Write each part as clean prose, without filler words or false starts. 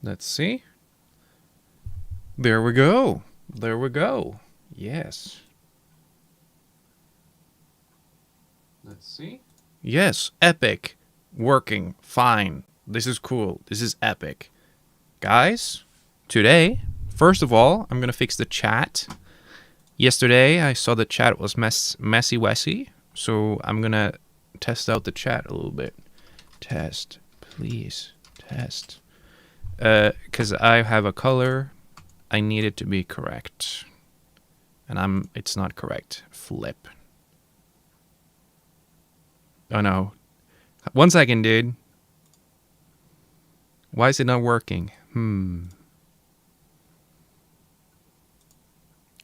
Let's see. There we go. There we go. Yes. Let's see. Yes, epic. Working. Fine. This is cool. This is epic. Guys, today, first of all, I'm going to fix the chat. Yesterday, I saw the chat was messy-wessy, so I'm going to test out the chat a little bit. Test. Please. Test. Because I have a color. I need it to be correct. And it's not correct. Flip. Oh no. 1 second, dude. Why is it not working?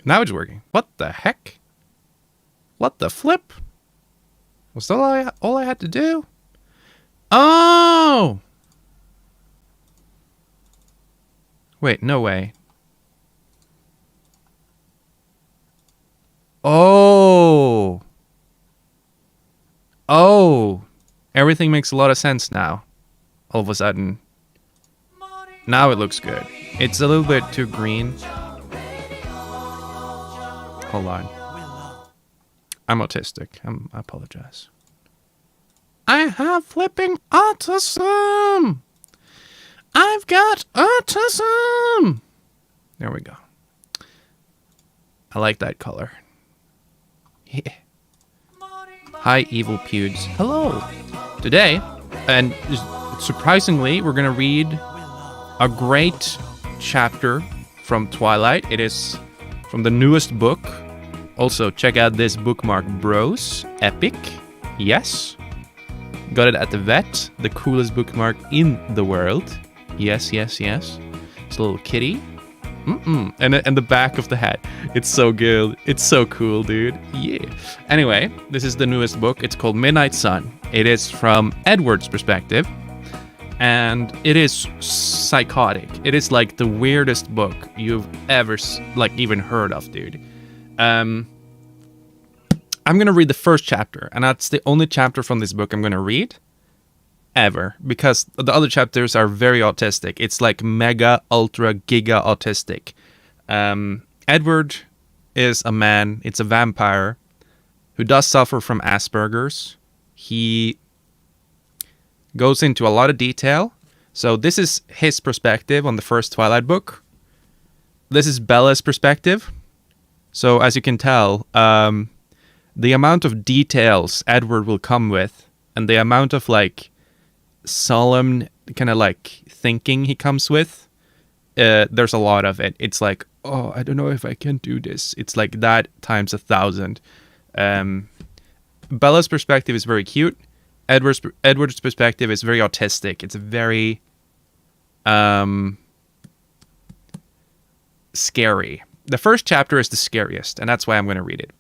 Now it's working. What the heck? What the flip? Was that all I had to do? Oh! Wait, no way. Oh! Oh! Everything makes a lot of sense now. All of a sudden. Now it looks good. It's a little bit too green. Hold on. I'm autistic. I apologize. I have flipping autism! I've got autism! There we go. I like that color. Yeah. Hi, evil pewds. Hello! Today, and surprisingly, we're gonna read a great chapter from Twilight. It is from the newest book. Also, check out this bookmark, bros. Epic. Yes. Got it at the vet. The coolest bookmark in the world. Yes, yes, yes. It's a little kitty. And the back of the hat. It's so good. It's so cool, dude. Yeah. Anyway, this is the newest book. It's called Midnight Sun. It is from Edward's perspective. And it is psychotic. It is like the weirdest book you've ever even heard of, dude. I'm gonna read the first chapter, and that's the only chapter from this book I'm gonna read ever, because the other chapters are very autistic. It's like mega, ultra, giga autistic. Edward is a man. It's a vampire who does suffer from Asperger's. He goes into a lot of detail. So this is his perspective on the first Twilight book. This is Bella's perspective. So as you can tell, the amount of details Edward will come with, and the amount of solemn kind of thinking he comes with, there's a lot of it. It's like, oh, I don't know if I can do this. It's like that times 1,000. Bella's perspective is very cute. Edward's perspective is very autistic. It's very scary. The first chapter is the scariest, and that's why I'm going to read it.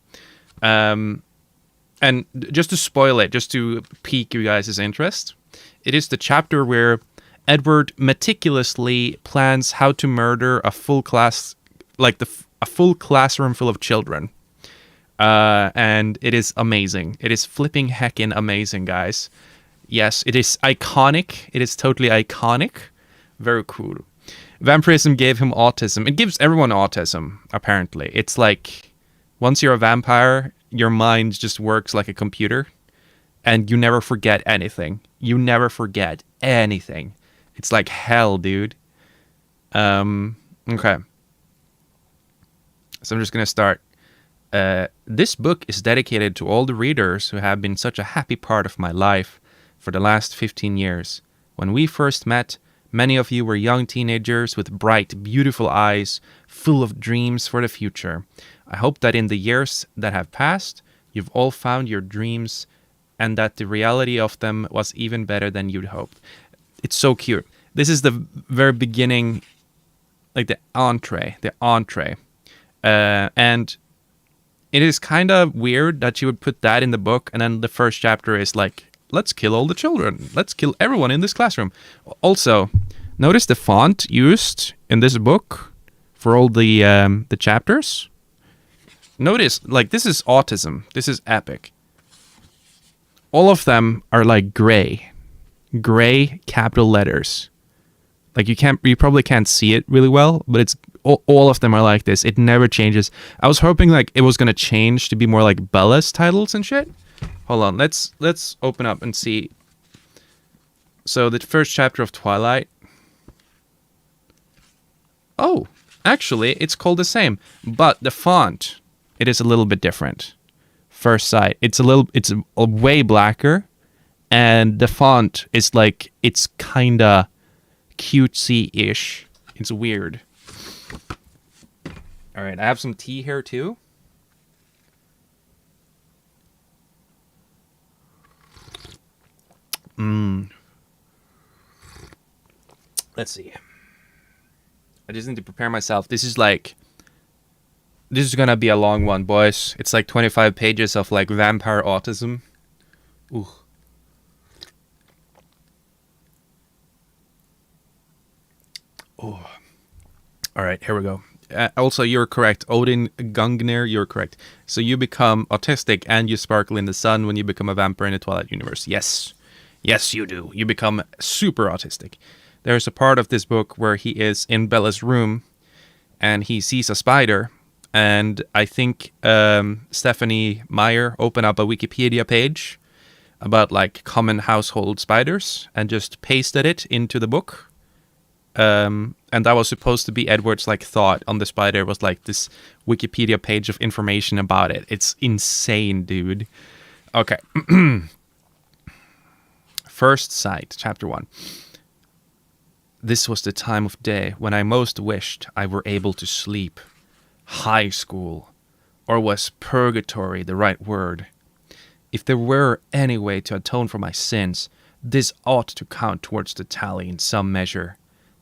And just to spoil it, just to pique you guys' interest, it is the chapter where Edward meticulously plans how to murder a full class, a full classroom full of children. And it is amazing. It is flipping heckin' amazing, guys. Yes, it is iconic. It is totally iconic. Very cool. Vampirism gave him autism. It gives everyone autism, apparently. It's like, once you're a vampire, your mind just works like a computer. And you never forget anything. You never forget anything. It's like hell, dude. Okay. So I'm just going to start. This book is dedicated to all the readers who have been such a happy part of my life for the last 15 years. When we first met, many of you were young teenagers with bright, beautiful eyes, full of dreams for the future. I hope that in the years that have passed, you've all found your dreams and that the reality of them was even better than you'd hoped. It's so cute. This is the very beginning, like the entree. And it is kind of weird that you would put that in the book, and then the first chapter is like, let's kill all the children. Let's kill everyone in this classroom. Also, notice the font used in this book for all the chapters. Notice, this is autism. This is epic. All of them are gray. Gray capital letters. Like you probably can't see it really well, but it's all of them are like this. It never changes. I was hoping like it was gonna change to be more like Bella's titles and shit. Hold on, let's open up and see. So the first chapter of Twilight. Oh, actually, it's called the same, but the font, it is a little bit different. First sight, it's a way blacker, and the font is like, it's kinda cutesy-ish. It's weird. All right, I have some tea here too. Let's see. I just need to prepare myself. This is gonna be a long one, boys. It's like 25 pages of like vampire autism. Ooh. Oh. All right, here we go. Also, you're correct. Odin Gungnir, you're correct. So you become autistic and you sparkle in the sun when you become a vampire in the Twilight universe. Yes. Yes, you do. You become super autistic. There's a part of this book where he is in Bella's room and he sees a spider. And I think Stephanie Meyer opened up a Wikipedia page about like common household spiders and just pasted it into the book. And that was supposed to be Edward's like thought on the spider. It was like this Wikipedia page of information about it. It's insane, dude. Okay. First Sight, Chapter 1. This was the time of day when I most wished I were able to sleep. High school. Or was purgatory the right word? If there were any way to atone for my sins, this ought to count towards the tally in some measure.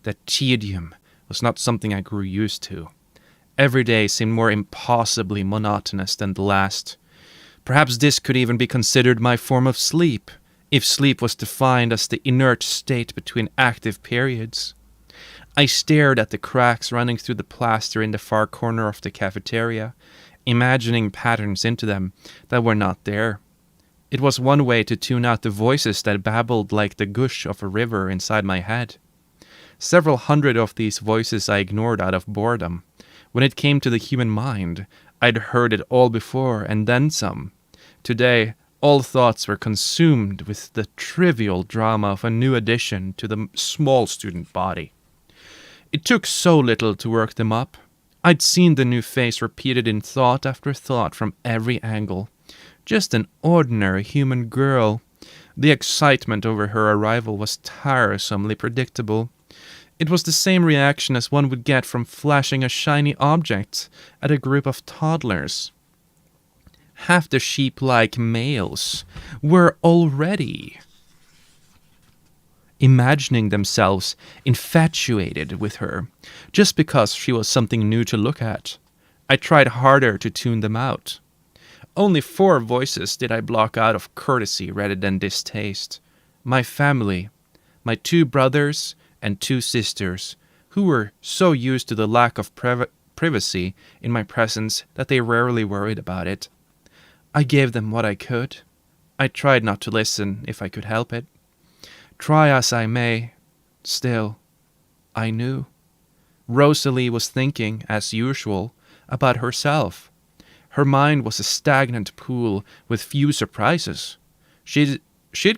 The tedium was not something I grew used to. Every day seemed more impossibly monotonous than the last. Perhaps this could even be considered my form of sleep, if sleep was defined as the inert state between active periods. I stared at the cracks running through the plaster in the far corner of the cafeteria, imagining patterns into them that were not there. It was one way to tune out the voices that babbled like the gush of a river inside my head. Several hundred of these voices I ignored out of boredom. When it came to the human mind, I'd heard it all before and then some. Today, all thoughts were consumed with the trivial drama of a new addition to the small student body. It took so little to work them up. I'd seen the new face repeated in thought after thought from every angle. Just an ordinary human girl. The excitement over her arrival was tiresomely predictable. It was the same reaction as one would get from flashing a shiny object at a group of toddlers. Half the sheep-like males were already imagining themselves infatuated with her, just because she was something new to look at. I tried harder to tune them out. Only 4 voices did I block out of courtesy rather than distaste. My family, my 2 brothers and 2 sisters, who were so used to the lack of privacy in my presence that they rarely worried about it. I gave them what I could. I tried not to listen if I could help it. Try as I may, still, I knew. Rosalie was thinking, as usual, about herself. Her mind was a stagnant pool with few surprises. She'd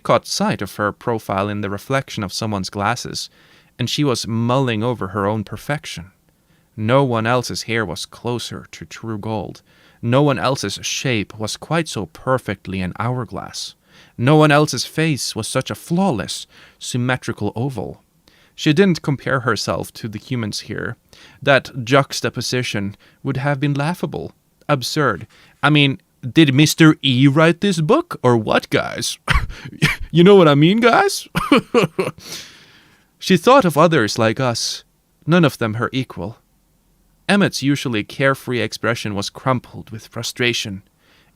caught sight of her profile in the reflection of someone's glasses, and she was mulling over her own perfection. No one else's hair was closer to true gold. No one else's shape was quite so perfectly an hourglass. No one else's face was such a flawless, symmetrical oval. She didn't compare herself to the humans here. That juxtaposition would have been laughable, absurd. I mean, did Mr. E write this book, or what, guys? You know what I mean, guys? She thought of others like us, none of them her equal. Emmett's usually carefree expression was crumpled with frustration.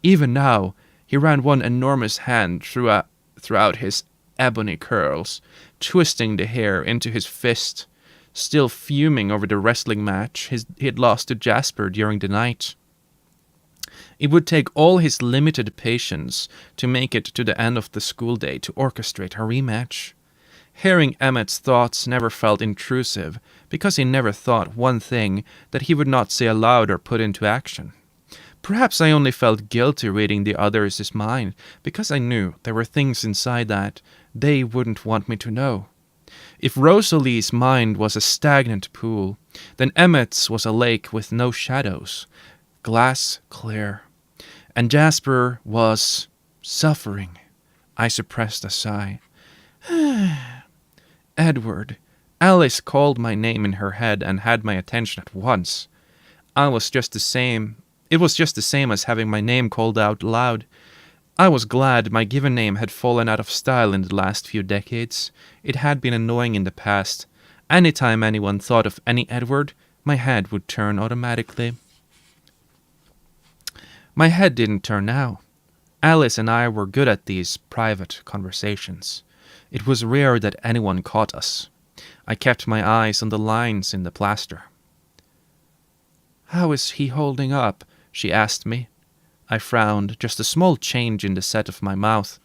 Even now, he ran one enormous hand throughout his ebony curls, twisting the hair into his fist, still fuming over the wrestling match he had lost to Jasper during the night. It would take all his limited patience to make it to the end of the school day to orchestrate a rematch. Hearing Emmett's thoughts never felt intrusive, because he never thought one thing that he would not say aloud or put into action. Perhaps I only felt guilty reading the others' mind, because I knew there were things inside that they wouldn't want me to know. If Rosalie's mind was a stagnant pool, then Emmett's was a lake with no shadows, glass clear. And Jasper was suffering. I suppressed a sigh. Edward. Alice called my name in her head and had my attention at once. It was just the same as having my name called out loud. I was glad my given name had fallen out of style in the last few decades. It had been annoying in the past. Any time anyone thought of any Edward, my head would turn automatically. My head didn't turn now. Alice and I were good at these private conversations. It was rare that anyone caught us. I kept my eyes on the lines in the plaster. "How is he holding up?" she asked me. I frowned, just a small change in the set of my mouth,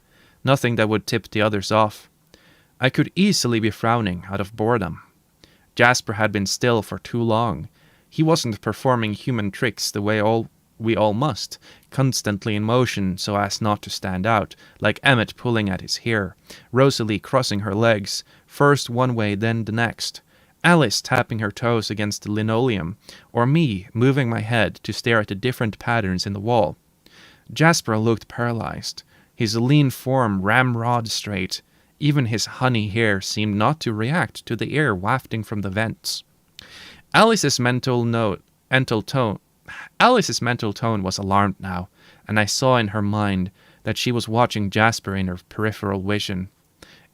nothing that would tip the others off. I could easily be frowning out of boredom. Jasper had been still for too long. He wasn't performing human tricks the way we all must, constantly in motion so as not to stand out, like Emmett pulling at his hair, Rosalie crossing her legs, first one way then the next, Alice tapping her toes against the linoleum, or me moving my head to stare at the different patterns in the wall. Jasper looked paralyzed, his lean form ramrod straight. Even his honey hair seemed not to react to the air wafting from the vents. Alice's mental tone was alarmed now, and I saw in her mind that she was watching Jasper in her peripheral vision.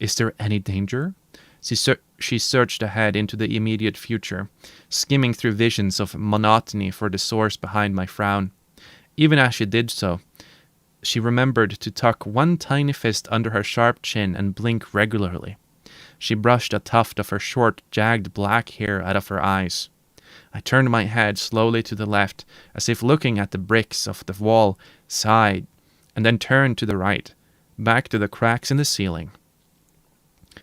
Is there any danger? She searched ahead into the immediate future, skimming through visions of monotony for the source behind my frown. Even as she did so, she remembered to tuck one tiny fist under her sharp chin and blink regularly. She brushed a tuft of her short, jagged black hair out of her eyes. I turned my head slowly to the left, as if looking at the bricks of the wall, sighed, and then turned to the right, back to the cracks in the ceiling.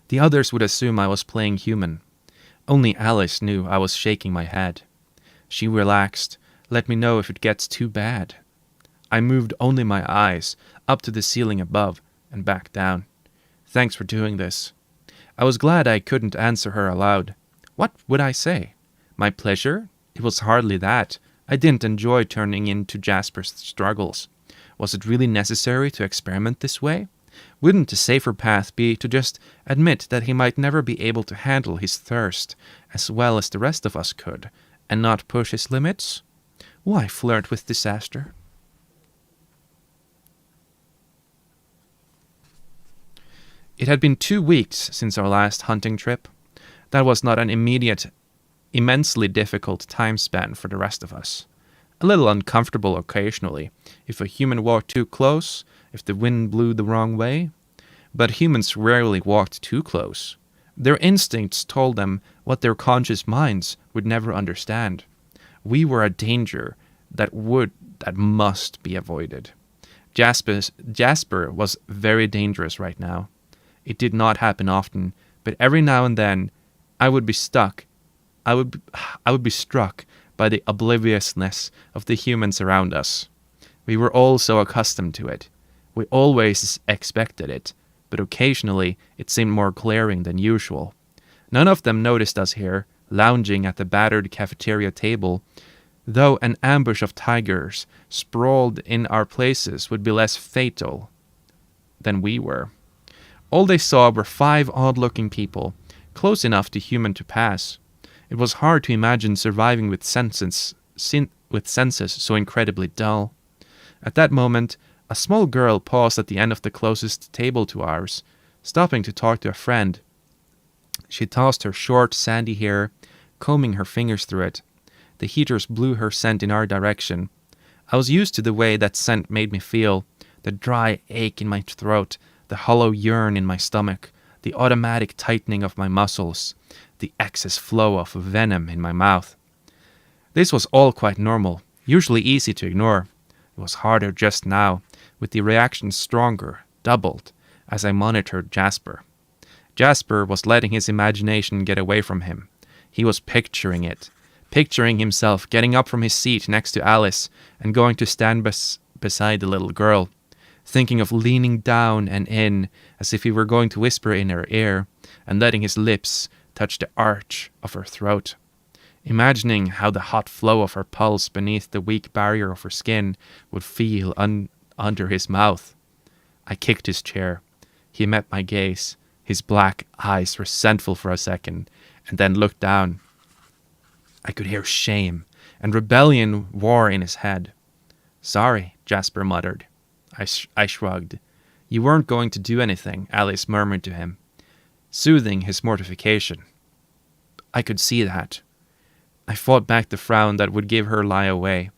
The others would assume I was playing human. Only Alice knew I was shaking my head. She relaxed, let me know if it gets too bad. I moved only my eyes, up to the ceiling above, and back down. Thanks for doing this. I was glad I couldn't answer her aloud. What would I say? My pleasure? It was hardly that. I didn't enjoy turning into Jasper's struggles. Was it really necessary to experiment this way? Wouldn't the safer path be to just admit that he might never be able to handle his thirst as well as the rest of us could, and not push his limits? Why flirt with disaster? It had been 2 weeks since our last hunting trip. That was not an immensely difficult time span for the rest of us. A little uncomfortable occasionally, if a human walked too close, if the wind blew the wrong way. But humans rarely walked too close. Their instincts told them what their conscious minds would never understand. We were a danger that must be avoided. Jasper was very dangerous right now. It did not happen often, but every now and then I would be struck by the obliviousness of the humans around us. We were all so accustomed to it. We always expected it, but occasionally it seemed more glaring than usual. None of them noticed us here, lounging at the battered cafeteria table, though an ambush of tigers sprawled in our places would be less fatal than we were. All they saw were 5 odd-looking people, close enough to human to pass. It was hard to imagine surviving with senses so incredibly dull. At that moment, a small girl paused at the end of the closest table to ours, stopping to talk to a friend. She tossed her short, sandy hair, combing her fingers through it. The heaters blew her scent in our direction. I was used to the way that scent made me feel, the dry ache in my throat, the hollow yearn in my stomach, the automatic tightening of my muscles, the excess flow of venom in my mouth. This was all quite normal, usually easy to ignore. It was harder just now, with the reaction stronger, doubled, as I monitored Jasper. Jasper was letting his imagination get away from him. He was picturing it. Picturing himself getting up from his seat next to Alice and going to stand beside the little girl. Thinking of leaning down and in as if he were going to whisper in her ear and letting his lips touch the arch of her throat. Imagining how the hot flow of her pulse beneath the weak barrier of her skin would feel under his mouth. I kicked his chair. He met my gaze, his black eyes resentful for a second, and then looked down. I could hear shame and rebellion war in his head. "Sorry," Jasper muttered. I shrugged. "You weren't going to do anything," Alice murmured to him, soothing his mortification. I could see that. I fought back the frown that would give her lie away.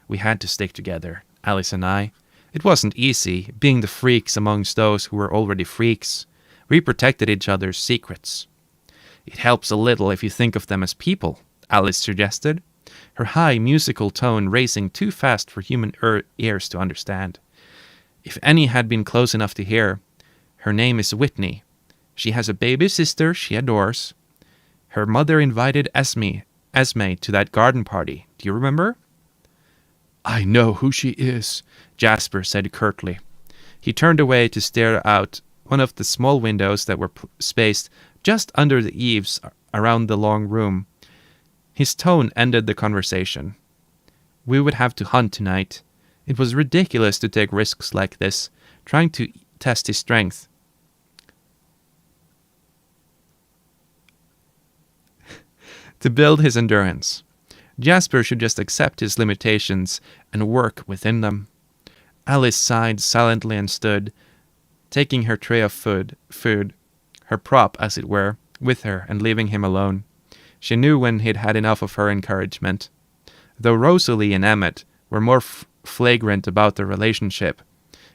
We had to stick together, Alice and I. It wasn't easy, being the freaks amongst those who were already freaks. We protected each other's secrets. "It helps a little if you think of them as people," Alice suggested, her high musical tone racing too fast for human ears to understand. If any had been close enough to hear, her name is Whitney. She has a baby sister she adores. Her mother invited Esme to that garden party. Do you remember? "I know who she is," Jasper said curtly. He turned away to stare out one of the small windows that were spaced just under the eaves around the long room. His tone ended the conversation. We would have to hunt tonight. It was ridiculous to take risks like this, trying to test his strength. To build his endurance. Jasper should just accept his limitations and work within them. Alice sighed silently and stood, taking her tray of food, her prop as it were, with her and leaving him alone. She knew when he'd had enough of her encouragement. Though Rosalie and Emmett were more flagrant about their relationship,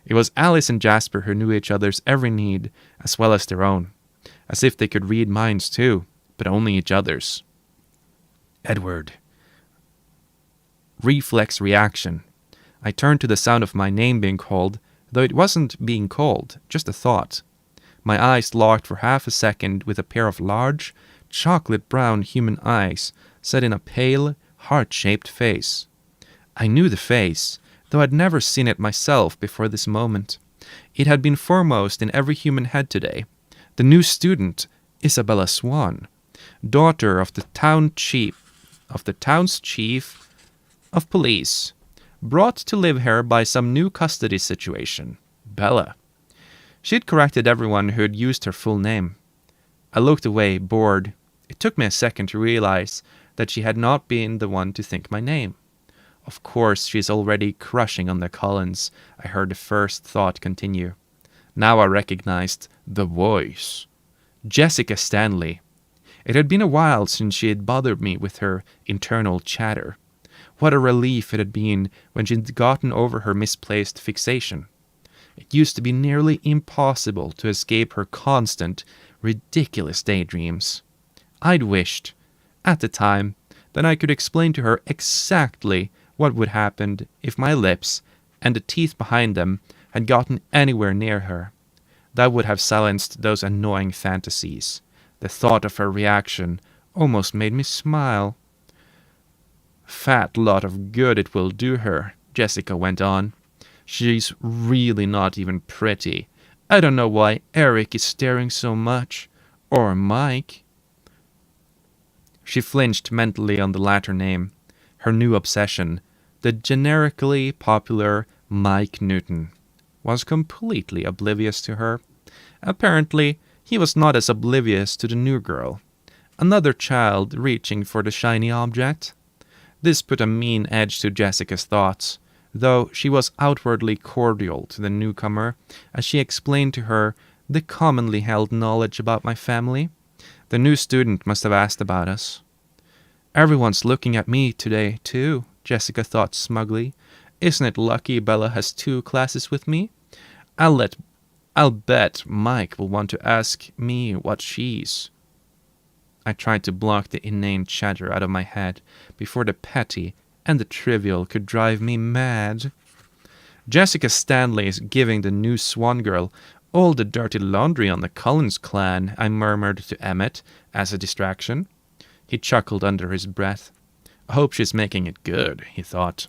it was Alice and Jasper who knew each other's every need as well as their own, as if they could read minds too, but only each other's. Edward. Reflex reaction. I turned to the sound of my name being called, though it wasn't being called, just a thought. My eyes locked for half a second with a pair of large, chocolate-brown human eyes set in a pale, heart-shaped face. I knew the face, though I'd never seen it myself before this moment. It had been foremost in every human head today. The new student, Isabella Swan, daughter of the town's chief of police, brought to live here by some new custody situation, Bella. She'd corrected everyone who had used her full name. I looked away, bored. It took me a second to realize that she had not been the one to think my name. Of course, she's already crushing on the Collins, I heard the first thought continue. Now I recognized the voice. Jessica Stanley. It had been a while since she had bothered me with her internal chatter. What a relief it had been when she'd gotten over her misplaced fixation. It used to be nearly impossible to escape her constant, ridiculous daydreams. I'd wished, at the time, that I could explain to her exactly what would happen if my lips and the teeth behind them had gotten anywhere near her. That would have silenced those annoying fantasies. The thought of her reaction almost made me smile. "Fat lot of good it will do her," Jessica went on. "She's really not even pretty. I don't know why Eric is staring so much. Or Mike." She flinched mentally on the latter name. Her new obsession, the generically popular Mike Newton, was completely oblivious to her. Apparently, he was not as oblivious to the new girl. Another child reaching for the shiny object. This put a mean edge to Jessica's thoughts, though she was outwardly cordial to the newcomer as she explained to her the commonly held knowledge about my family. The new student must have asked about us. "Everyone's looking at me today, too," Jessica thought smugly. "Isn't it lucky Bella has 2 classes with me? I'll bet Mike will want to ask me what she's." I tried to block the inane chatter out of my head before the petty and the trivial could drive me mad. Jessica Stanley's giving the new Swan girl All the dirty laundry on the Collins clan, I murmured to Emmett as a distraction. He chuckled under his breath. I hope she's making it good, he thought.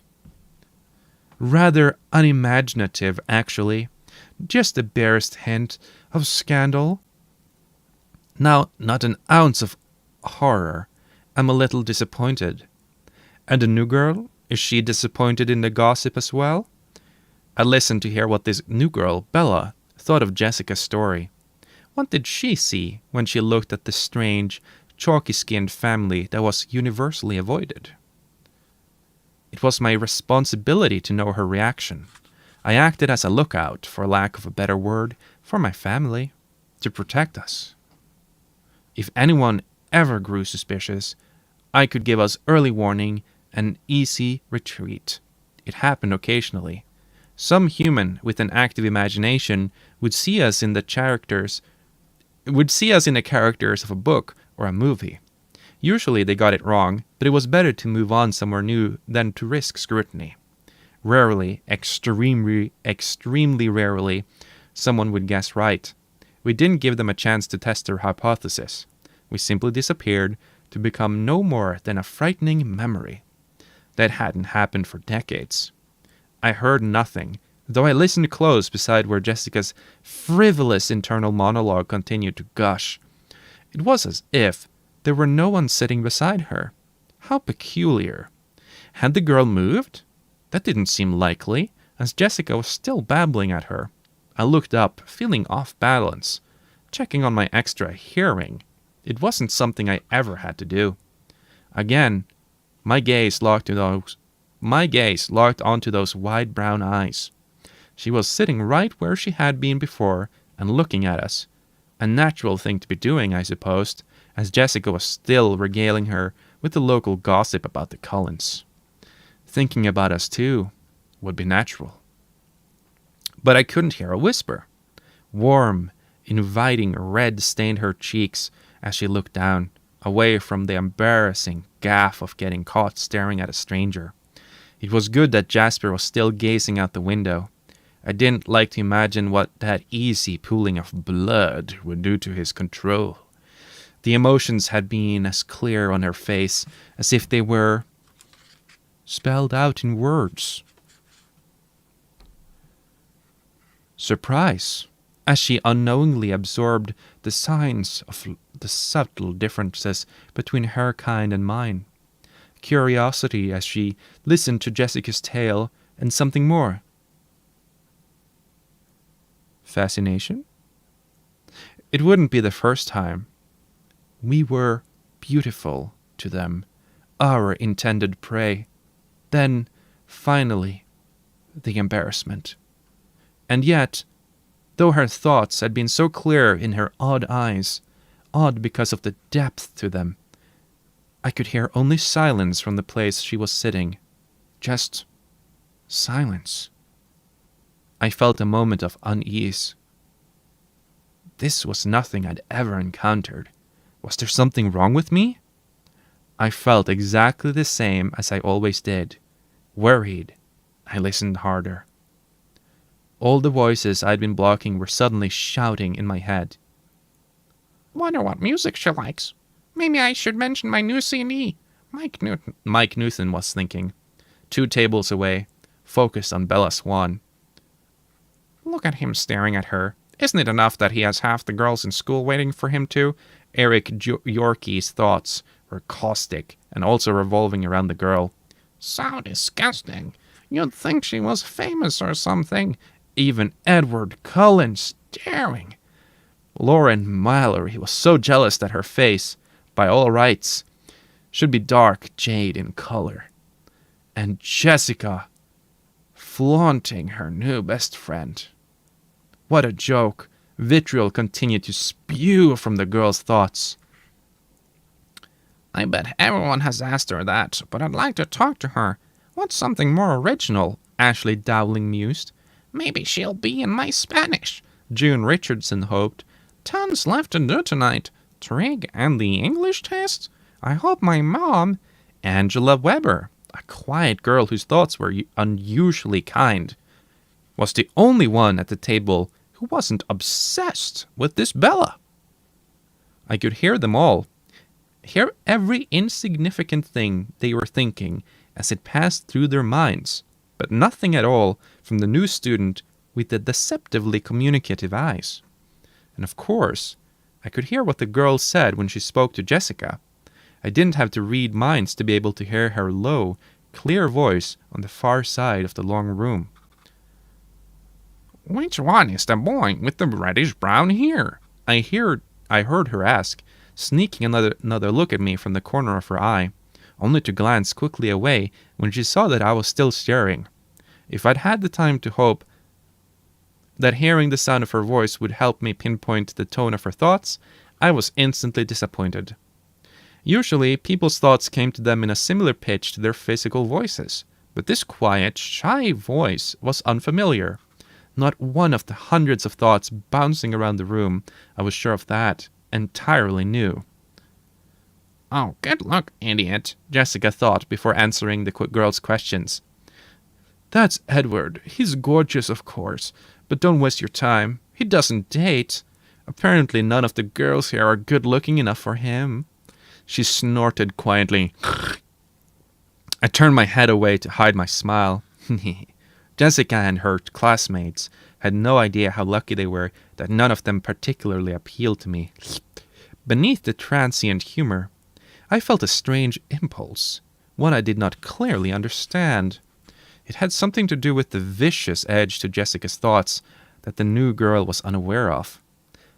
Rather unimaginative, actually. Just the barest hint of scandal. Now, not an ounce of horror. I'm a little disappointed. And the new girl? Is she disappointed in the gossip as well? I listened to hear what this new girl, Bella, thought of Jessica's story. What did she see when she looked at the strange, chalky-skinned family that was universally avoided? It was my responsibility to know her reaction. I acted as a lookout, for lack of a better word, for my family, to protect us. If anyone ever grew suspicious, I could give us early warning and easy retreat. It happened occasionally. Some human with an active imagination would see us in the characters of a book or a movie. Usually they got it wrong, but it was better to move on somewhere new than to risk scrutiny. Rarely, extremely rarely, someone would guess right. We didn't give them a chance to test their hypothesis. We simply disappeared to become no more than a frightening memory. That hadn't happened for decades. I heard nothing, though I listened close beside where Jessica's frivolous internal monologue continued to gush. It was as if there were no one sitting beside her. How peculiar. Had the girl moved? That didn't seem likely, as Jessica was still babbling at her. I looked up, feeling off balance, checking on my extra hearing. It wasn't something I ever had to do. Again, my gaze locked onto those wide brown eyes. She was sitting right where she had been before and looking at us. A natural thing to be doing, I supposed, as Jessica was still regaling her with the local gossip about the Cullens. Thinking about us, too, would be natural. But I couldn't hear a whisper. Warm, inviting red stained her cheeks as she looked down, away from the embarrassing gaffe of getting caught staring at a stranger. It was good that Jasper was still gazing out the window. I didn't like to imagine what that easy pooling of blood would do to his control. The emotions had been as clear on her face as if they were spelled out in words. Surprise, as she unknowingly absorbed the signs of the subtle differences between her kind and mine. Curiosity as she listened to Jessica's tale, and something more. Fascination? It wouldn't be the first time. We were beautiful to them, our intended prey. Then, finally, the embarrassment. And yet, though her thoughts had been so clear in her odd eyes, odd because of the depth to them, I could hear only silence from the place she was sitting. Just silence. I felt a moment of unease. This was nothing I'd ever encountered. Was there something wrong with me? I felt exactly the same as I always did. Worried. I listened harder. All the voices I'd been blocking were suddenly shouting in my head. Wonder what music she likes. Maybe I should mention my new CD. Mike Newton was thinking. 2 tables away, focused on Bella Swan. Look at him staring at her. Isn't it enough that he has half the girls in school waiting for him to? Eric Yorkie's thoughts were caustic and also revolving around the girl. So disgusting. You'd think she was famous or something. Even Edward Cullen staring. Lauren Mallory was so jealous that her face, by all rights, should be dark jade in color. And Jessica flaunting her new best friend. What a joke. Vitriol continued to spew from the girl's thoughts. I bet everyone has asked her that, but I'd like to talk to her. What's something more original? Ashley Dowling mused. Maybe she'll be in my Spanish, June Richardson hoped. Tons left to do tonight. Trig and the English test? I hope my mom... Angela Weber, a quiet girl whose thoughts were unusually kind, was the only one at the table who who wasn't obsessed with this Bella? I could hear them all, hear every insignificant thing they were thinking as it passed through their minds, but nothing at all from the new student with the deceptively communicative eyes. And of course, I could hear what the girl said when she spoke to Jessica. I didn't have to read minds to be able to hear her low, clear voice on the far side of the long room. "Which one is the boy with the reddish-brown hair?" I heard her ask, sneaking another look at me from the corner of her eye, only to glance quickly away when she saw that I was still staring. If I'd had the time to hope that hearing the sound of her voice would help me pinpoint the tone of her thoughts, I was instantly disappointed. Usually, people's thoughts came to them in a similar pitch to their physical voices, but this quiet, shy voice was unfamiliar. Not one of the hundreds of thoughts bouncing around the room, I was sure of that, entirely new. "Oh, good luck, idiot," Jessica thought before answering the girl's questions. "That's Edward. He's gorgeous, of course, but don't waste your time. He doesn't date. Apparently none of the girls here are good-looking enough for him." She snorted quietly. I turned my head away to hide my smile. Jessica and her classmates had no idea how lucky they were that none of them particularly appealed to me. Beneath the transient humor, I felt a strange impulse, one I did not clearly understand. It had something to do with the vicious edge to Jessica's thoughts that the new girl was unaware of.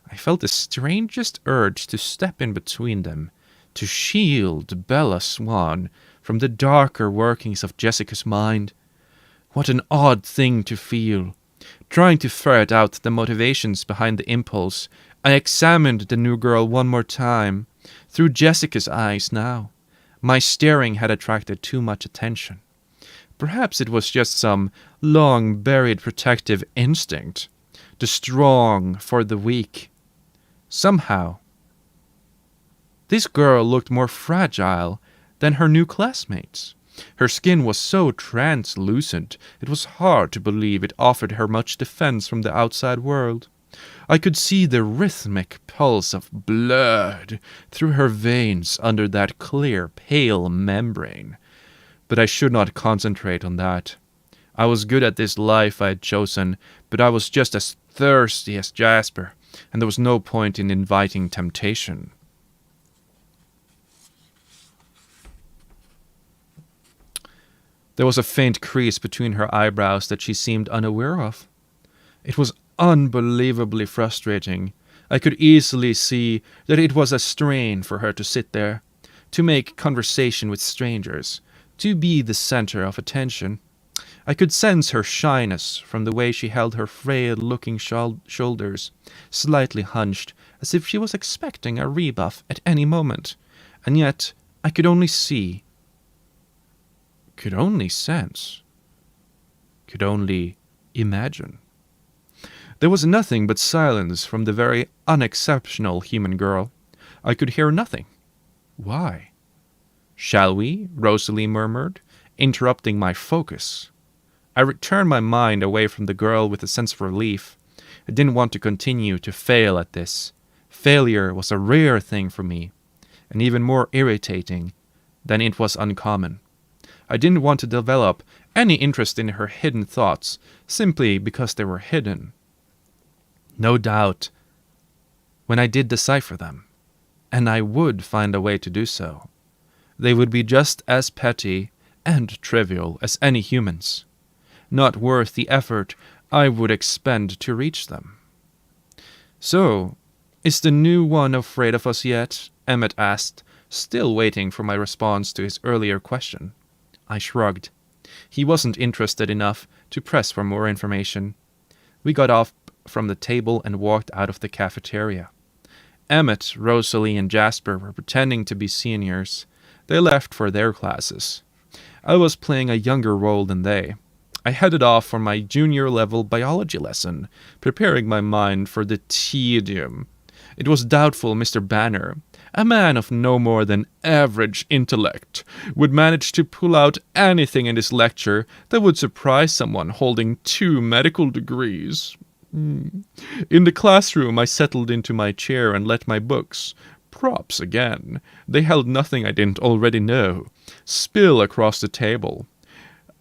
I felt the strangest urge to step in between them, to shield Bella Swan from the darker workings of Jessica's mind. What an odd thing to feel. Trying to ferret out the motivations behind the impulse, I examined the new girl one more time, through Jessica's eyes now. My staring had attracted too much attention. Perhaps it was just some long-buried protective instinct, the strong for the weak. Somehow, this girl looked more fragile than her new classmates. Her skin was so translucent, it was hard to believe it offered her much defense from the outside world. I could see the rhythmic pulse of blood through her veins under that clear, pale membrane. But I should not concentrate on that. I was good at this life I had chosen, but I was just as thirsty as Jasper, and there was no point in inviting temptation. There was a faint crease between her eyebrows that she seemed unaware of. It was unbelievably frustrating. I could easily see that it was a strain for her to sit there, to make conversation with strangers, to be the center of attention. I could sense her shyness from the way she held her frail-looking shoulders, slightly hunched, as if she was expecting a rebuff at any moment. And yet I could only see, could only sense, could only imagine. There was nothing but silence from the very unexceptional human girl. I could hear nothing. Why? "Shall we?" Rosalie murmured, interrupting my focus. I returned my mind away from the girl with a sense of relief. I didn't want to continue to fail at this. Failure was a rare thing for me, and even more irritating than it was uncommon. I didn't want to develop any interest in her hidden thoughts, simply because they were hidden. No doubt, when I did decipher them, and I would find a way to do so, they would be just as petty and trivial as any humans, not worth the effort I would expend to reach them. "So, is the new one afraid of us yet?" Emmett asked, still waiting for my response to his earlier question. I shrugged. He wasn't interested enough to press for more information. We got off from the table and walked out of the cafeteria. Emmett, Rosalie, and Jasper were pretending to be seniors. They left for their classes. I was playing a younger role than they. I headed off for my junior-level biology lesson, preparing my mind for the tedium. It was doubtful Mr. Banner, a man of no more than average intellect, would manage to pull out anything in this lecture that would surprise someone holding 2 medical degrees. In the classroom, I settled into my chair and let my books, props again, they held nothing I didn't already know, spill across the table.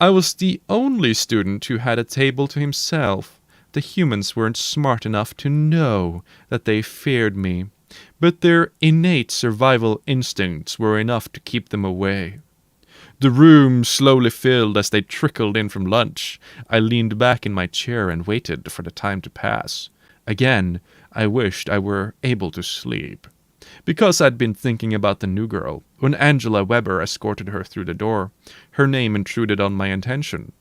I was the only student who had a table to himself. The humans weren't smart enough to know that they feared me, but their innate survival instincts were enough to keep them away. The room slowly filled as they trickled in from lunch. I leaned back in my chair and waited for the time to pass. Again, I wished I were able to sleep. Because I'd been thinking about the new girl, when Angela Weber escorted her through the door, her name intruded on my attention.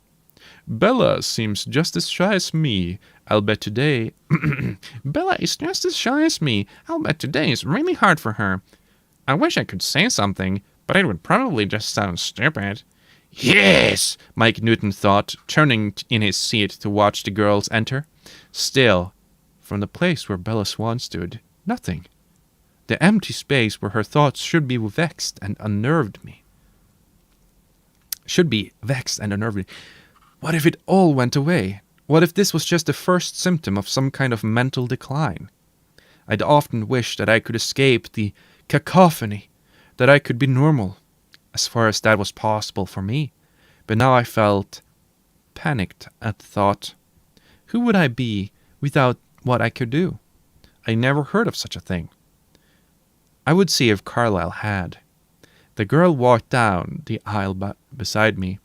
Bella seems just as shy as me. I'll bet today... Bella is just as shy as me. I'll bet today is really hard for her. I wish I could say something, but it would probably just sound stupid. Yes, Mike Newton thought, turning in his seat to watch the girls enter. Still, from the place where Bella Swan stood, nothing. The empty space where her thoughts should be vexed and unnerved me. What if it all went away? What if this was just the first symptom of some kind of mental decline? I'd often wished that I could escape the cacophony, that I could be normal, as far as that was possible for me. But now I felt panicked at the thought. Who would I be without what I could do? I never heard of such a thing. I would see if Carlyle had. The girl walked down the aisle beside me,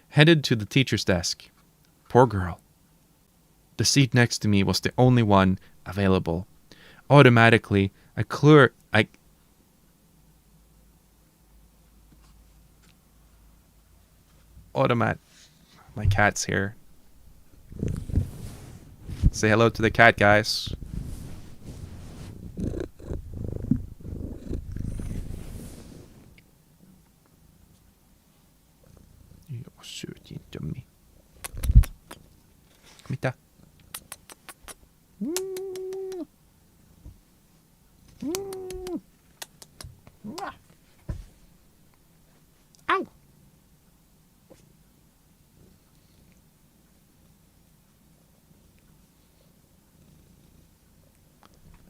headed to the teacher's desk. Poor girl. The seat next to me was the only one available. Automatically, my cat's here. Say hello to the cat, guys. Söt inte mig. Kom hit. Ow.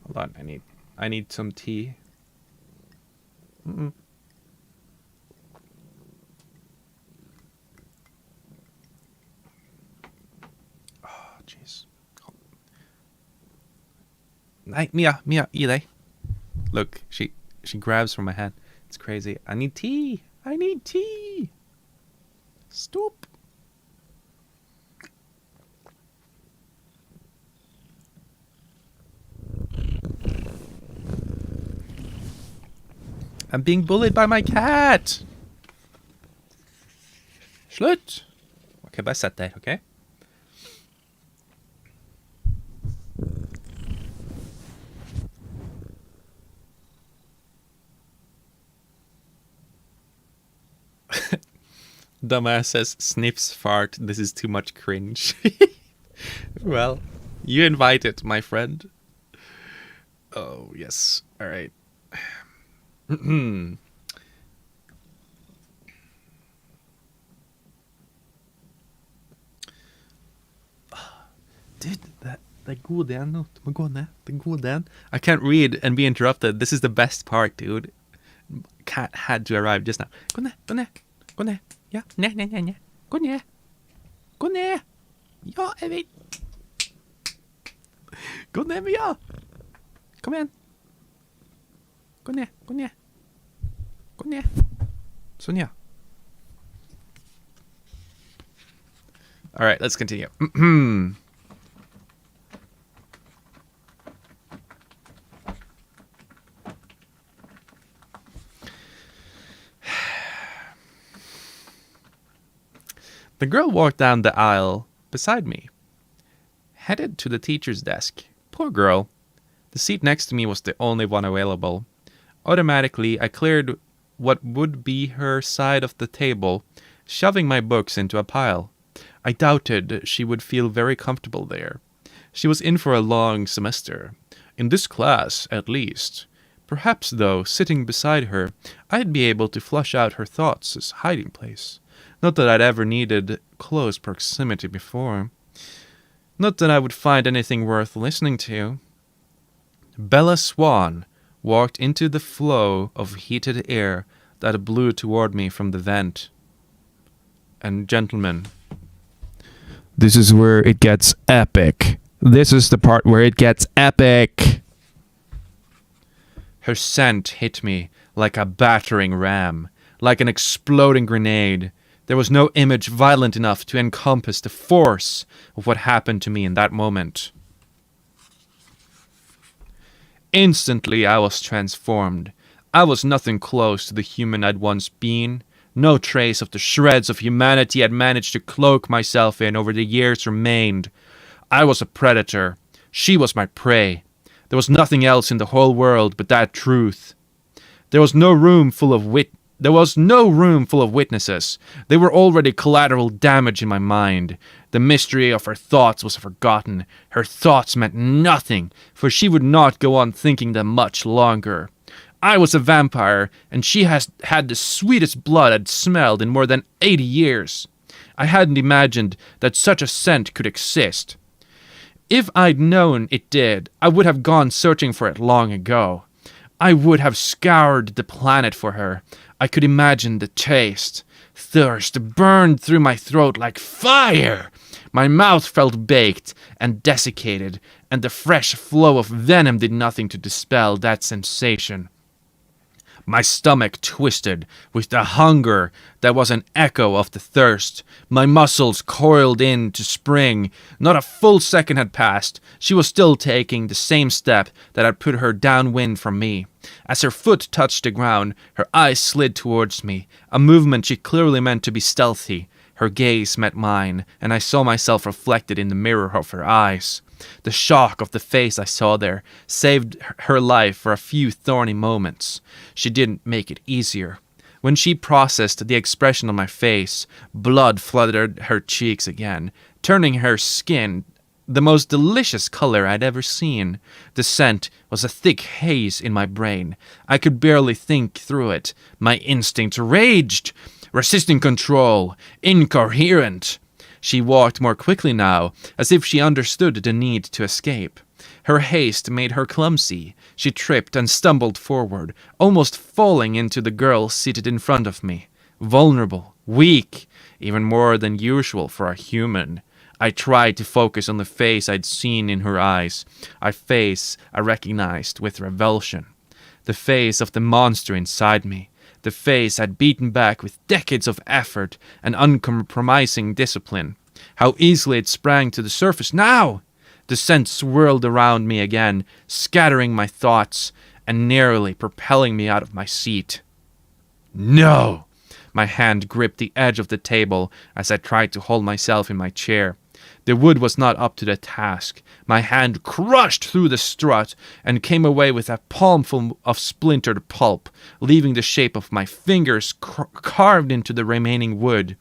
Hold on, I need some tea. Jeez. Mia, eat it. Look, she grabs from my hand. It's crazy. I need tea. Stop. I'm being bullied by my cat. Slut. Okay, bara sätt dig, okay? Dumbass says, sniffs fart, this is too much cringe. Well, you invite it, my friend. Oh, yes. Alright. Dude, that går den. Den går den. I can't read and be interrupted. This is the best part, dude. Cat had to arrive just now. Gå ner. Ja, nej. Gå ner. Ja, jag vet. Gå ner, Mia. Kom igen. Gå ner. Sonja. All right, let's continue. The girl walked down the aisle beside me, headed to the teacher's desk. Poor girl. The seat next to me was the only one available. Automatically, I cleared what would be her side of the table, shoving my books into a pile. I doubted she would feel very comfortable there. She was in for a long semester. In this class, at least. Perhaps, though, sitting beside her, I'd be able to flush out her thoughts as hiding place. Not that I'd ever needed close proximity before. Not that I would find anything worth listening to. Bella Swan walked into the flow of heated air that blew toward me from the vent. And gentlemen, this is where it gets epic. This is the part where it gets epic. Her scent hit me like a battering ram, like an exploding grenade. There was no image violent enough to encompass the force of what happened to me in that moment. Instantly, I was transformed. I was nothing close to the human I'd once been. No trace of the shreds of humanity I'd managed to cloak myself in over the years remained. I was a predator. She was my prey. There was nothing else in the whole world but that truth. There was no room full of witnesses. They were already collateral damage in my mind. The mystery of her thoughts was forgotten. Her thoughts meant nothing, for she would not go on thinking them much longer. I was a vampire, and she has had the sweetest blood I'd smelled in more than 80 years. I hadn't imagined that such a scent could exist. If I'd known it did, I would have gone searching for it long ago. I would have scoured the planet for her. I could imagine the taste. Thirst burned through my throat like fire. My mouth felt baked and desiccated, and the fresh flow of venom did nothing to dispel that sensation. My stomach twisted with the hunger that was an echo of the thirst. My muscles coiled in to spring. Not a full second had passed. She was still taking the same step that had put her downwind from me. As her foot touched the ground, her eyes slid towards me, a movement she clearly meant to be stealthy. Her gaze met mine, and I saw myself reflected in the mirror of her eyes. The shock of the face I saw there saved her life for a few thorny moments. She didn't make it easier. When she processed the expression on my face, blood flooded her cheeks again, turning her skin the most delicious color I'd ever seen. The scent was a thick haze in my brain. I could barely think through it. My instinct raged, resisting control, incoherent. She walked more quickly now, as if she understood the need to escape. Her haste made her clumsy. She tripped and stumbled forward, almost falling into the girl seated in front of me. Vulnerable, weak, even more than usual for a human. I tried to focus on the face I'd seen in her eyes, a face I recognized with revulsion. The face of the monster inside me. The face I'd beaten back with decades of effort and uncompromising discipline. How easily it sprang to the surface now! The scent swirled around me again, scattering my thoughts and nearly propelling me out of my seat. No! My hand gripped the edge of the table as I tried to hold myself in my chair. The wood was not up to the task. My hand crushed through the strut and came away with a palmful of splintered pulp, leaving the shape of my fingers carved into the remaining wood.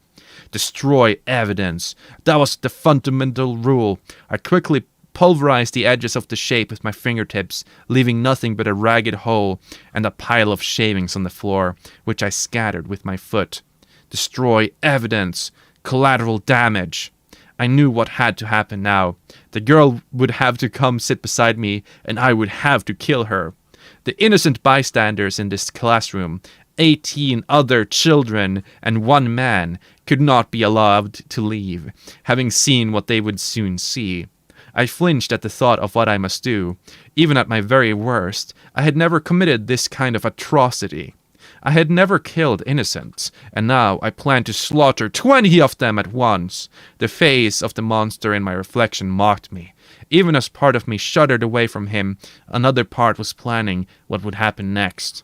Destroy evidence. That was the fundamental rule. I quickly pulverized the edges of the shape with my fingertips, leaving nothing but a ragged hole and a pile of shavings on the floor, which I scattered with my foot. Destroy evidence. Collateral damage. I knew what had to happen now. The girl would have to come sit beside me, and I would have to kill her. The innocent bystanders in this classroom, 18 other children and one man, could not be allowed to leave, having seen what they would soon see. I flinched at the thought of what I must do. Even at my very worst, I had never committed this kind of atrocity. I had never killed innocents, and now I planned to slaughter 20 of them at once. The face of the monster in my reflection mocked me. Even as part of me shuddered away from him, another part was planning what would happen next.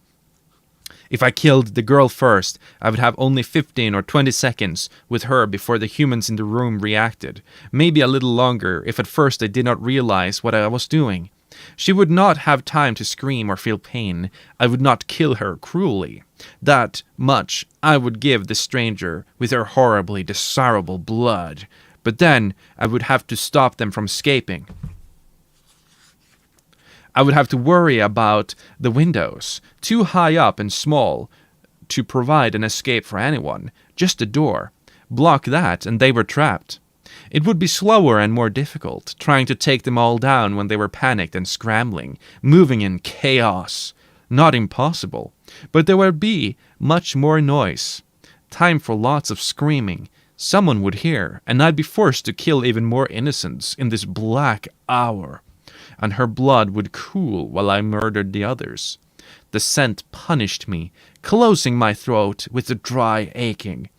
If I killed the girl first, I would have only 15 or 20 seconds with her before the humans in the room reacted. Maybe a little longer if at first they did not realize what I was doing. She would not have time to scream or feel pain. I would not kill her cruelly. That much I would give the stranger with her horribly desirable blood. But then I would have to stop them from escaping. I would have to worry about the windows, too high up and small to provide an escape for anyone. Just a door. Block that and they were trapped. It would be slower and more difficult, trying to take them all down when they were panicked and scrambling, moving in chaos. Not impossible, but there would be much more noise. Time for lots of screaming. Someone would hear, and I'd be forced to kill even more innocents in this black hour. And her blood would cool while I murdered the others. The scent punished me, closing my throat with the dry aching.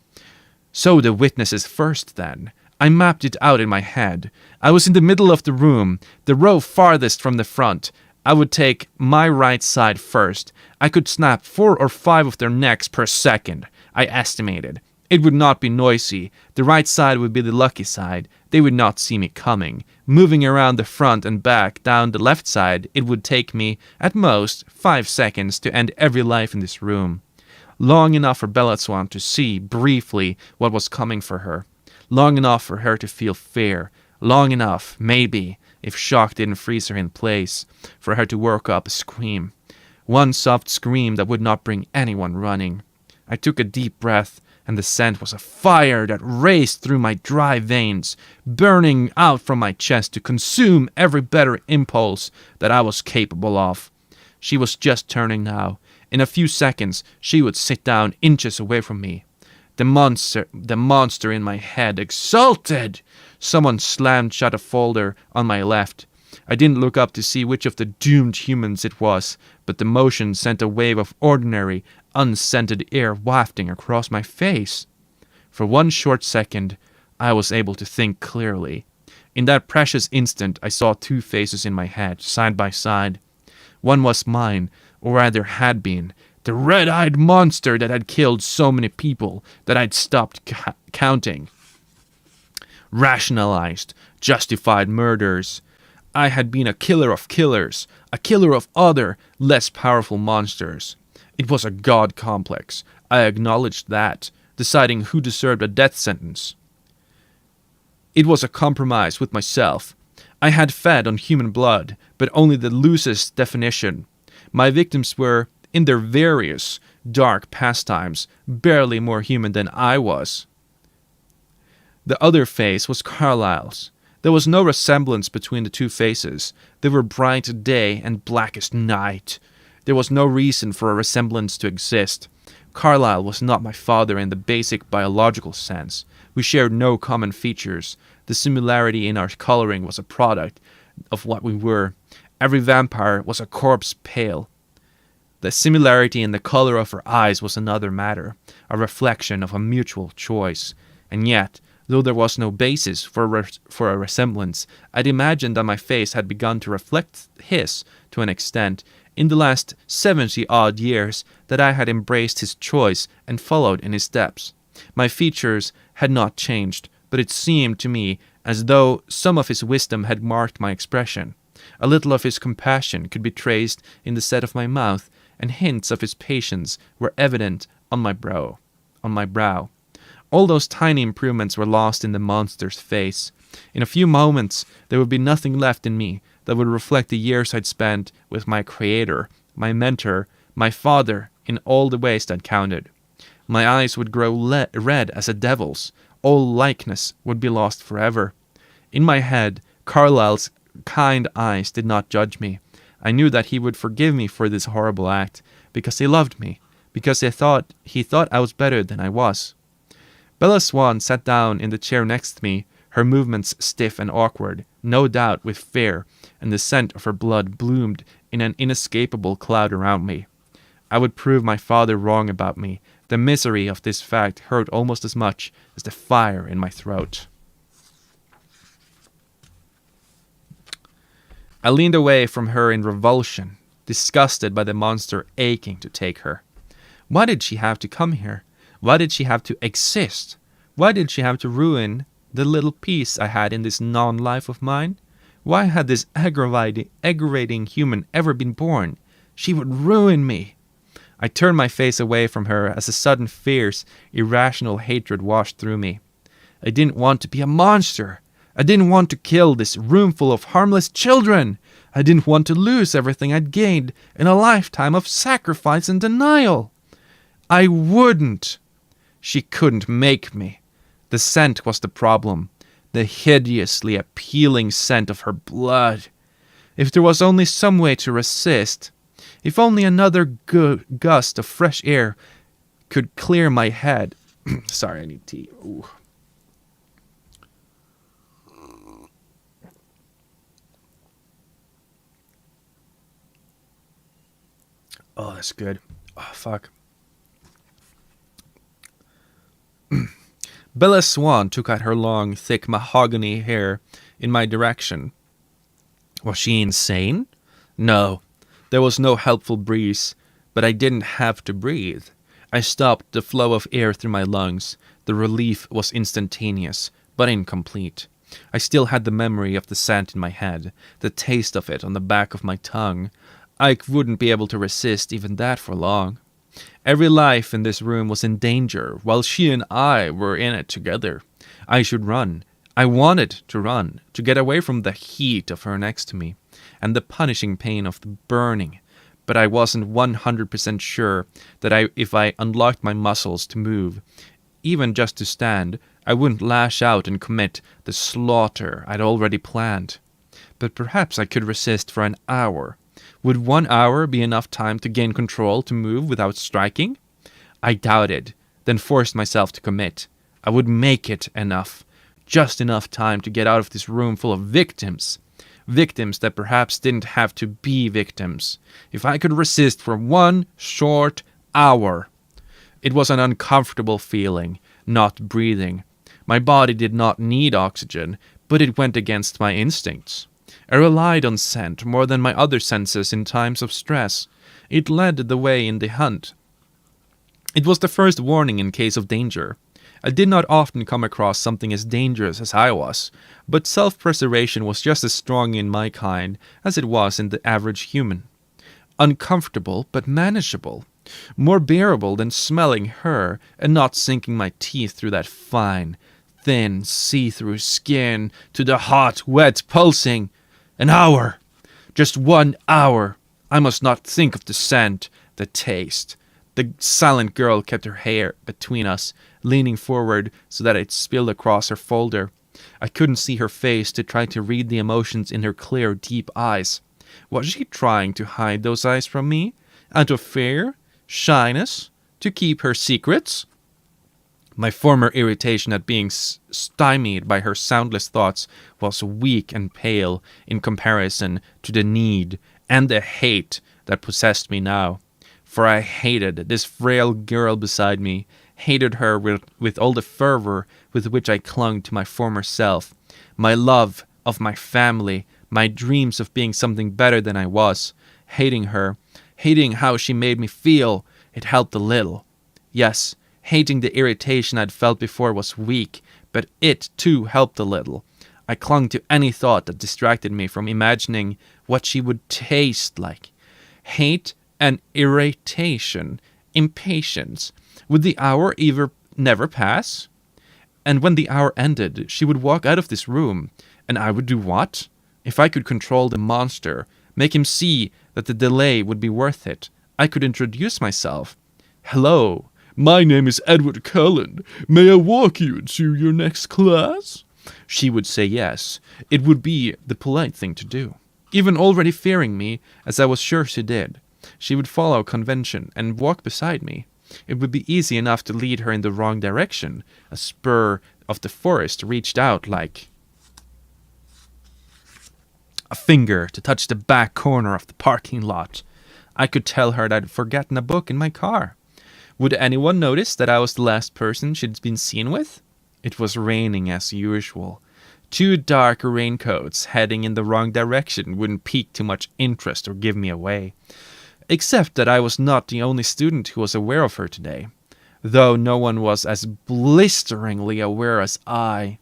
So the witnesses first, then. I mapped it out in my head. I was in the middle of the room, the row farthest from the front. I would take my right side first. I could snap 4 or 5 of their necks per second, I estimated. It would not be noisy. The right side would be the lucky side. They would not see me coming. Moving around the front and back down the left side, it would take me, at most, 5 seconds to end every life in this room. Long enough for Bella Swan to see, briefly, what was coming for her. Long enough for her to feel fear. Long enough, maybe, if shock didn't freeze her in place, for her to work up a scream. One soft scream that would not bring anyone running. I took a deep breath, and the scent was a fire that raced through my dry veins, burning out from my chest to consume every better impulse that I was capable of. She was just turning now. In a few seconds, she would sit down inches away from me. The monster in my head exulted. Someone slammed shut a folder on my left. I didn't look up to see which of the doomed humans it was, but the motion sent a wave of ordinary, unscented air wafting across my face. For one short second, I was able to think clearly. In that precious instant, I saw 2 faces in my head, side by side. One was mine, or rather had been, the red-eyed monster that had killed so many people that I'd stopped counting. Rationalized, justified murders. I had been a killer of killers, a killer of other, less powerful monsters. It was a god complex. I acknowledged that, deciding who deserved a death sentence. It was a compromise with myself. I had fed on human blood, but only the loosest definition. My victims were, in their various, dark pastimes, barely more human than I was. The other face was Carlyle's. There was no resemblance between the 2 faces. They were bright day and blackest night. There was no reason for a resemblance to exist. Carlyle was not my father in the basic biological sense. We shared no common features. The similarity in our coloring was a product of what we were. Every vampire was a corpse pale. The similarity in the color of her eyes was another matter, a reflection of a mutual choice. And yet, though there was no basis for a resemblance, I'd imagined that my face had begun to reflect his to an extent in the last 70-odd years that I had embraced his choice and followed in his steps. My features had not changed, but it seemed to me as though some of his wisdom had marked my expression. A little of his compassion could be traced in the set of my mouth, and hints of his patience were evident on my brow. All those tiny improvements were lost in the monster's face. In a few moments, there would be nothing left in me that would reflect the years I'd spent with my creator, my mentor, my father, in all the ways that counted. My eyes would grow red as a devil's. All likeness would be lost forever. In my head, Carlyle's kind eyes did not judge me. I knew that he would forgive me for this horrible act, because he loved me, because he thought I was better than I was. Bella Swan sat down in the chair next to me, her movements stiff and awkward, no doubt with fear, and the scent of her blood bloomed in an inescapable cloud around me. I would prove my father wrong about me. The misery of this fact hurt almost as much as the fire in my throat. I leaned away from her in revulsion, disgusted by the monster aching to take her. Why did she have to come here? Why did she have to exist? Why did she have to ruin the little peace I had in this non-life of mine? Why had this aggravating human ever been born? She would ruin me. I turned my face away from her as a sudden fierce, irrational hatred washed through me. I didn't want to be a monster. I didn't want to kill this roomful of harmless children. I didn't want to lose everything I'd gained in a lifetime of sacrifice and denial. I wouldn't. She couldn't make me. The scent was the problem. the hideously appealing scent of her blood. If there was only some way to resist, if only another gust of fresh air could clear my head. Sorry, I need tea. Ooh. Oh, that's good. Oh, fuck. Bella Swan took out her long, thick mahogany hair in my direction. Was she insane? No. There was no helpful breeze, but I didn't have to breathe. I stopped the flow of air through my lungs. The relief was instantaneous, but incomplete. I still had the memory of the scent in my head, the taste of it on the back of my tongue. I wouldn't be able to resist even that for long. Every life in this room was in danger, while she and I were in it together. I should run. I wanted to run, to get away from the heat of her next to me, and the punishing pain of the burning. But I wasn't 100% sure that if I unlocked my muscles to move, even just to stand, I wouldn't lash out and commit the slaughter I'd already planned. But perhaps I could resist for an hour. Would 1 hour be enough time to gain control to move without striking? I doubted, then forced myself to commit. I would make it enough. Just enough time to get out of this room full of victims. Victims that perhaps didn't have to be victims. If I could resist for 1 short hour. It was an uncomfortable feeling, not breathing. My body did not need oxygen, but it went against my instincts. I relied on scent more than my other senses in times of stress. It led the way in the hunt. It was the first warning in case of danger. I did not often come across something as dangerous as I was, but self-preservation was just as strong in my kind as it was in the average human. Uncomfortable, but manageable. More bearable than smelling her and not sinking my teeth through that fine, thin, see-through skin to the hot, wet, pulsing. An hour! Just 1 hour! I must not think of the scent, the taste. The silent girl kept her hair between us, leaning forward so that it spilled across her folder. I couldn't see her face to try to read the emotions in her clear, deep eyes. Was she trying to hide those eyes from me? Out of fear? Shyness? To keep her secrets? My former irritation at being stymied by her soundless thoughts was weak and pale in comparison to the need and the hate that possessed me now. For I hated this frail girl beside me, hated her with all the fervor with which I clung to my former self, my love of my family, my dreams of being something better than I was. Hating her, hating how she made me feel, it helped a little. Yes, hating the irritation I'd felt before was weak, but it too helped a little. I clung to any thought that distracted me from imagining what she would taste like. Hate and irritation, impatience. Would the hour never pass? And when the hour ended, she would walk out of this room, and I would do what? If I could control the monster, make him see that the delay would be worth it, I could introduce myself. Hello, my name is Edward Cullen. May I walk you to your next class? She would say yes. It would be the polite thing to do. Even already fearing me, as I was sure she did, she would follow convention and walk beside me. It would be easy enough to lead her in the wrong direction. A spur of the forest reached out like a finger to touch the back corner of the parking lot. I could tell her that I'd forgotten a book in my car. Would anyone notice that I was the last person she'd been seen with? It was raining as usual. 2 dark raincoats heading in the wrong direction wouldn't pique too much interest or give me away. Except that I was not the only student who was aware of her today, though no one was as blisteringly aware as I.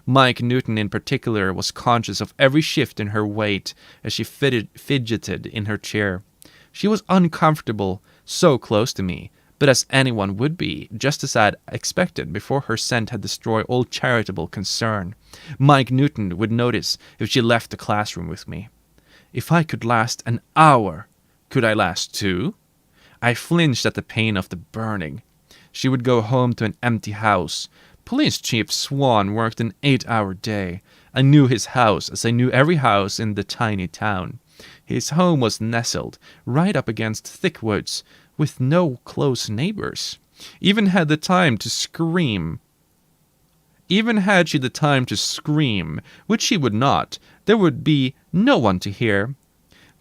Mike Newton in particular was conscious of every shift in her weight as she fidgeted in her chair. She was uncomfortable, so close to me, but as anyone would be, just as I'd expected before her scent had destroyed all charitable concern. Mike Newton would notice if she left the classroom with me. If I could last an hour, could I last 2? I flinched at the pain of the burning. She would go home to an empty house, Police Chief Swan worked an 8-hour day. I knew his house as I knew every house in the tiny town. His home was nestled right up against thick woods, with no close neighbors. Even had she the time to scream, which she would not, there would be no one to hear.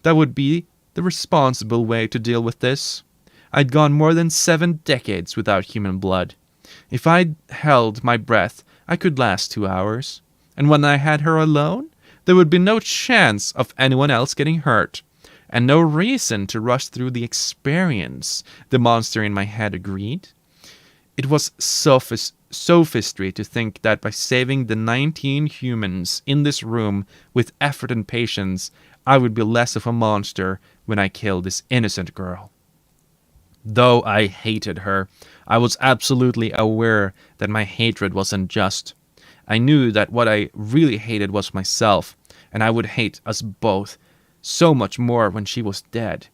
That would be the responsible way to deal with this. I'd gone more than 7 decades without human blood. If I'd held my breath, I could last 2 hours. And when I had her alone, there would be no chance of anyone else getting hurt, and no reason to rush through the experience, the monster in my head agreed. It was sophistry to think that by saving the 19 humans in this room with effort and patience, I would be less of a monster when I killed this innocent girl. Though I hated her, I was absolutely aware that my hatred was unjust. I knew that what I really hated was myself, and I would hate us both so much more when she was dead.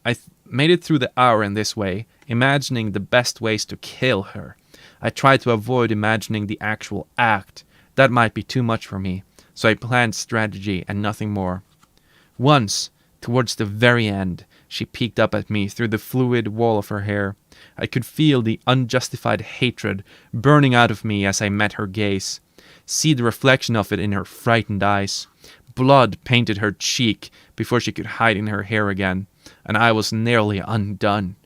I made it through the hour in this way, imagining the best ways to kill her. I tried to avoid imagining the actual act. That might be too much for me, so I planned strategy and nothing more. Once, towards the very end, she peeked up at me through the fluid wall of her hair. I could feel the unjustified hatred burning out of me as I met her gaze, see the reflection of it in her frightened eyes. Blood painted her cheek before she could hide in her hair again, and I was nearly undone.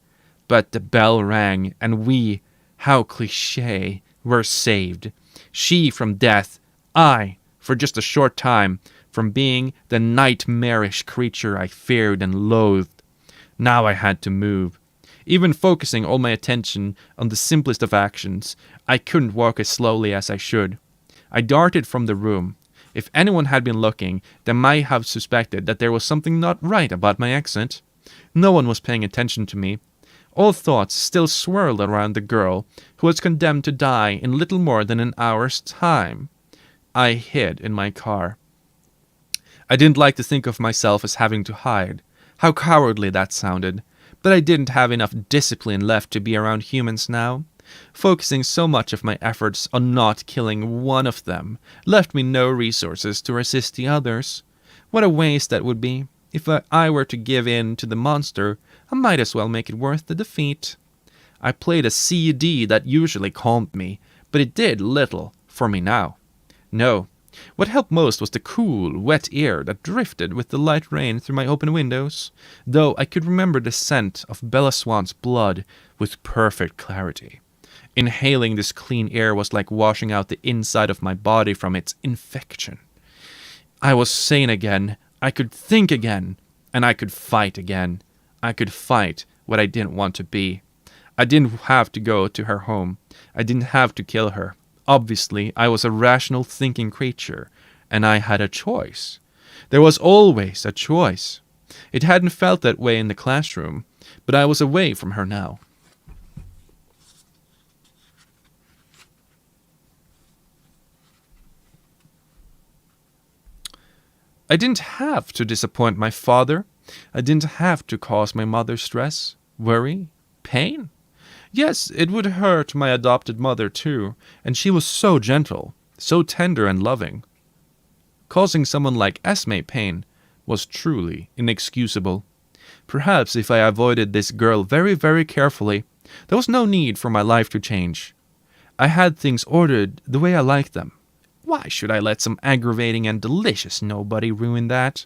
But the bell rang, and we, how cliché, were saved. She from death, I, for just a short time, from being the nightmarish creature I feared and loathed. Now I had to move. Even focusing all my attention on the simplest of actions, I couldn't walk as slowly as I should. I darted from the room. If anyone had been looking, they might have suspected that there was something not right about my accent. No one was paying attention to me. All thoughts still swirled around the girl who was condemned to die in little more than an hour's time. I hid in my car. I didn't like to think of myself as having to hide. How cowardly that sounded. But I didn't have enough discipline left to be around humans now. Focusing so much of my efforts on not killing one of them left me no resources to resist the others. What a waste that would be. If I were to give in to the monster, I might as well make it worth the defeat. I played a CD that usually calmed me, but it did little for me now. No, what helped most was the cool, wet air that drifted with the light rain through my open windows, though I could remember the scent of Bella Swan's blood with perfect clarity. Inhaling this clean air was like washing out the inside of my body from its infection. I was sane again, I could think again, and I could fight again. I could fight what I didn't want to be. I didn't have to go to her home. I didn't have to kill her. Obviously, I was a rational thinking creature, and I had a choice. There was always a choice. It hadn't felt that way in the classroom, but I was away from her now. I didn't have to disappoint my father. I didn't have to cause my mother stress, worry, pain. Yes, it would hurt my adopted mother too, and she was so gentle, so tender and loving. Causing someone like Esme pain was truly inexcusable. Perhaps if I avoided this girl very, very carefully, there was no need for my life to change. I had things ordered the way I liked them. Why should I let some aggravating and delicious nobody ruin that?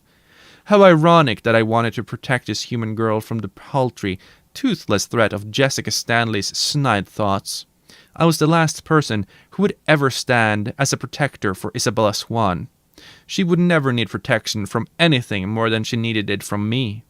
How ironic that I wanted to protect this human girl from the paltry, toothless threat of Jessica Stanley's snide thoughts. I was the last person who would ever stand as a protector for Isabella Swan. She would never need protection from anything more than she needed it from me.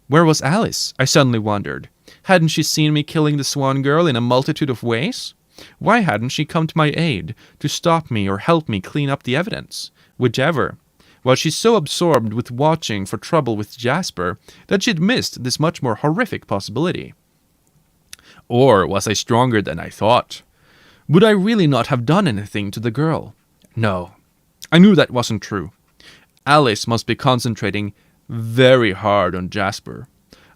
Where was Alice? I suddenly wondered. Hadn't she seen me killing the Swan girl in a multitude of ways? Why hadn't she come to my aid, to stop me or help me clean up the evidence? Whichever. Was she so absorbed with watching for trouble with Jasper that she'd missed this much more horrific possibility? Or was I stronger than I thought? Would I really not have done anything to the girl? No, I knew that wasn't true. Alice must be concentrating very hard on Jasper.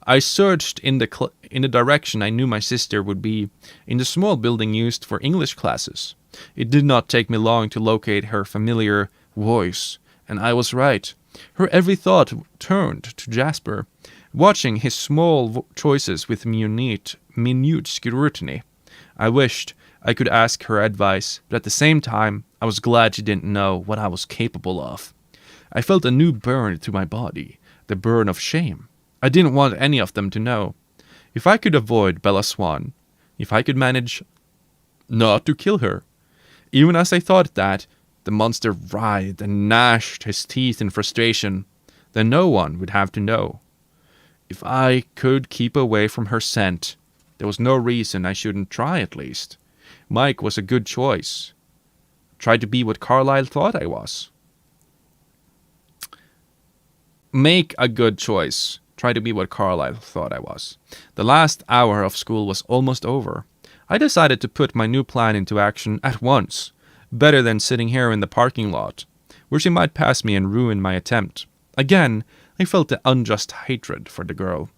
I searched in the direction I knew my sister would be, in the small building used for English classes. It did not take me long to locate her familiar voice, and I was right. Her every thought turned to Jasper, watching his small choices with minute scrutiny. I wished I could ask her advice, but at the same time, I was glad she didn't know what I was capable of. I felt a new burn through my body, the burn of shame. I didn't want any of them to know. If I could avoid Bella Swan, if I could manage not to kill her. Even as I thought that, the monster writhed and gnashed his teeth in frustration. Then no one would have to know. If I could keep away from her scent, there was no reason I shouldn't try at least. Mike was a good choice. Try to be what Carlyle thought I was. Make a good choice. Try to be what Carlyle thought I was. The last hour of school was almost over. I decided to put my new plan into action at once. Better than sitting here in the parking lot, where she might pass me and ruin my attempt. Again, I felt the unjust hatred for the girl.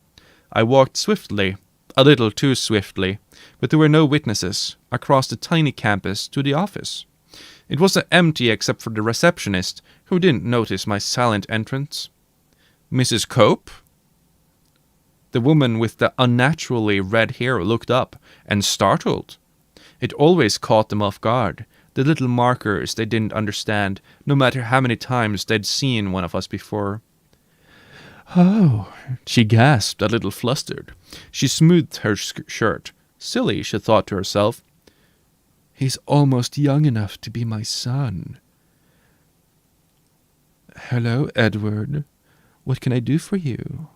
I walked swiftly, a little too swiftly, but there were no witnesses, across the tiny campus to the office. It was empty except for the receptionist, who didn't notice my silent entrance. Mrs. Cope? The woman with the unnaturally red hair looked up and startled. It always caught them off guard, the little markers they didn't understand, no matter how many times they'd seen one of us before. Oh, she gasped, a little flustered. She smoothed her shirt. Silly, she thought to herself. He's almost young enough to be my son. Hello, Edward. What can I do for you?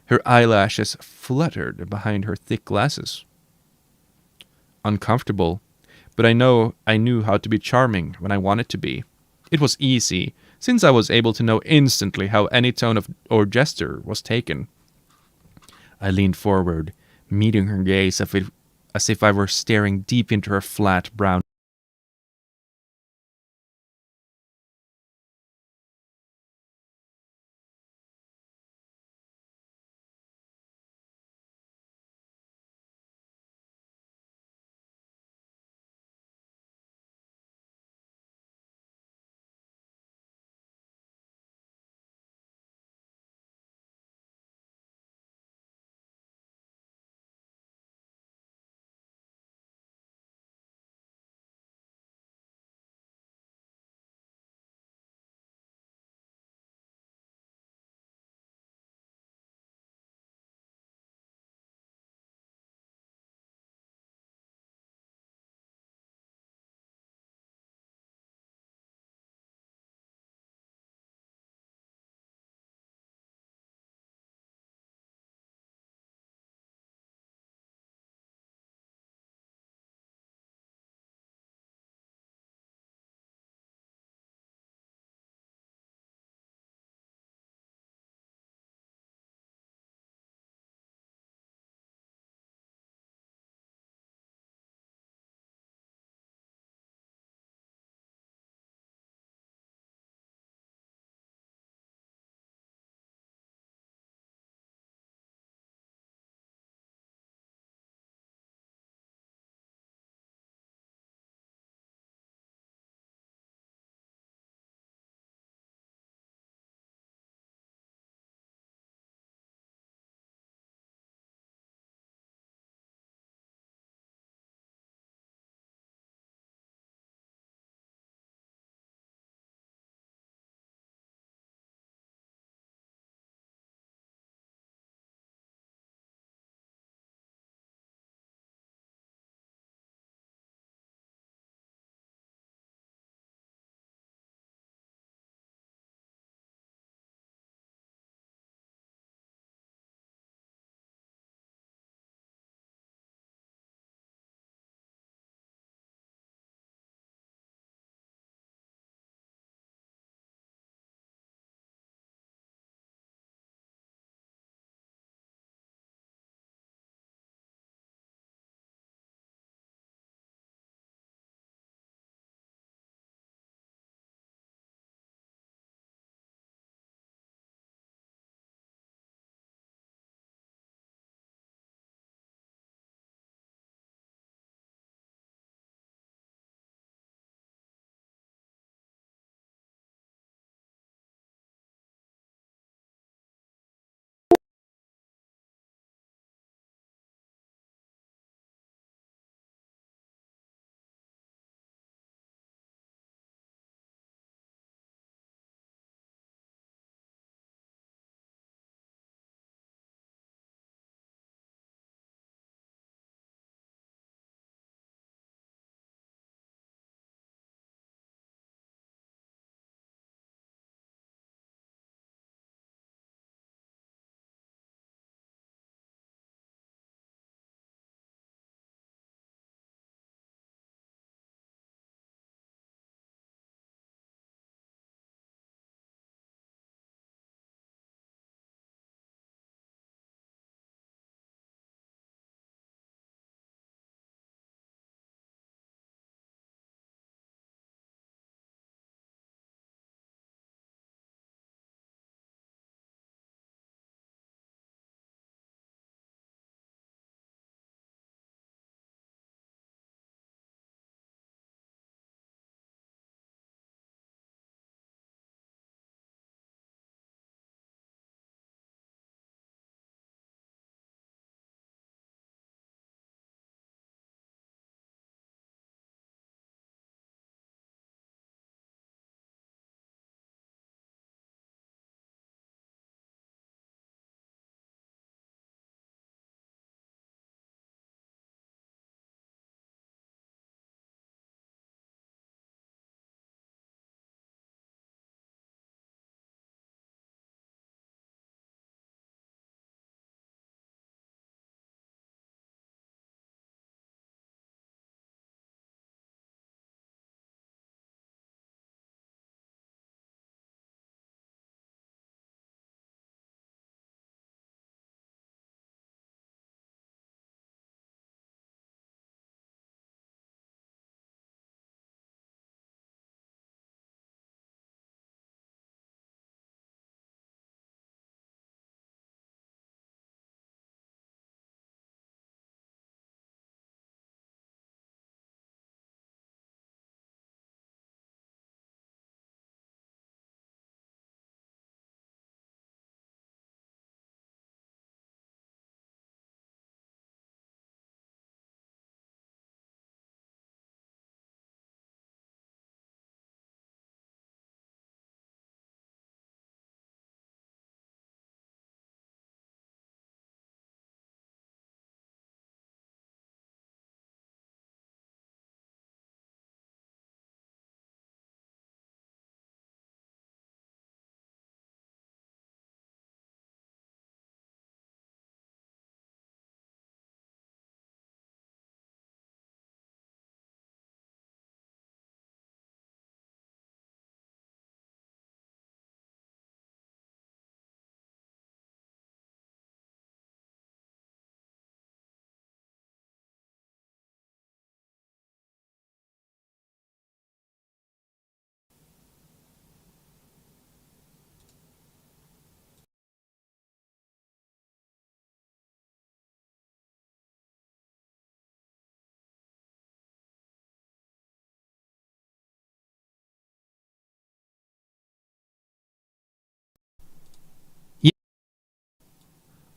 Her eyelashes fluttered behind her thick glasses. Uncomfortable, but I knew how to be charming when I wanted to be. It was easy, since I was able to know instantly how any tone or gesture was taken. I leaned forward, meeting her gaze as if I were staring deep into her flat brown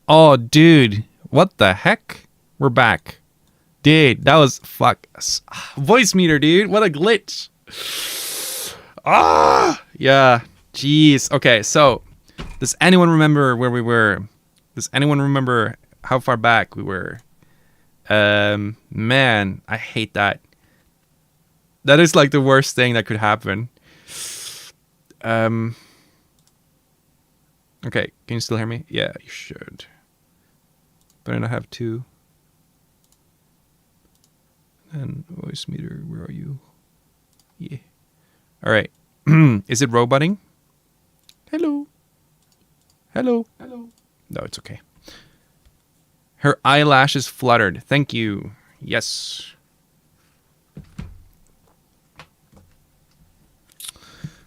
Oh, dude. What the heck? We're back. Dude, that was fuck. Voice meter, dude. What a glitch. Yeah. Jeez. Okay, so does anyone remember where we were? Does anyone remember how far back we were? Man, I hate that. That is like the worst thing that could happen. Okay, can you still hear me? Yeah, you should. But I have two. And voice meter, where are you? Yeah. All right. Is it roboting? Hello. Hello. Hello. No, it's okay. Her eyelashes fluttered. Thank you. Yes.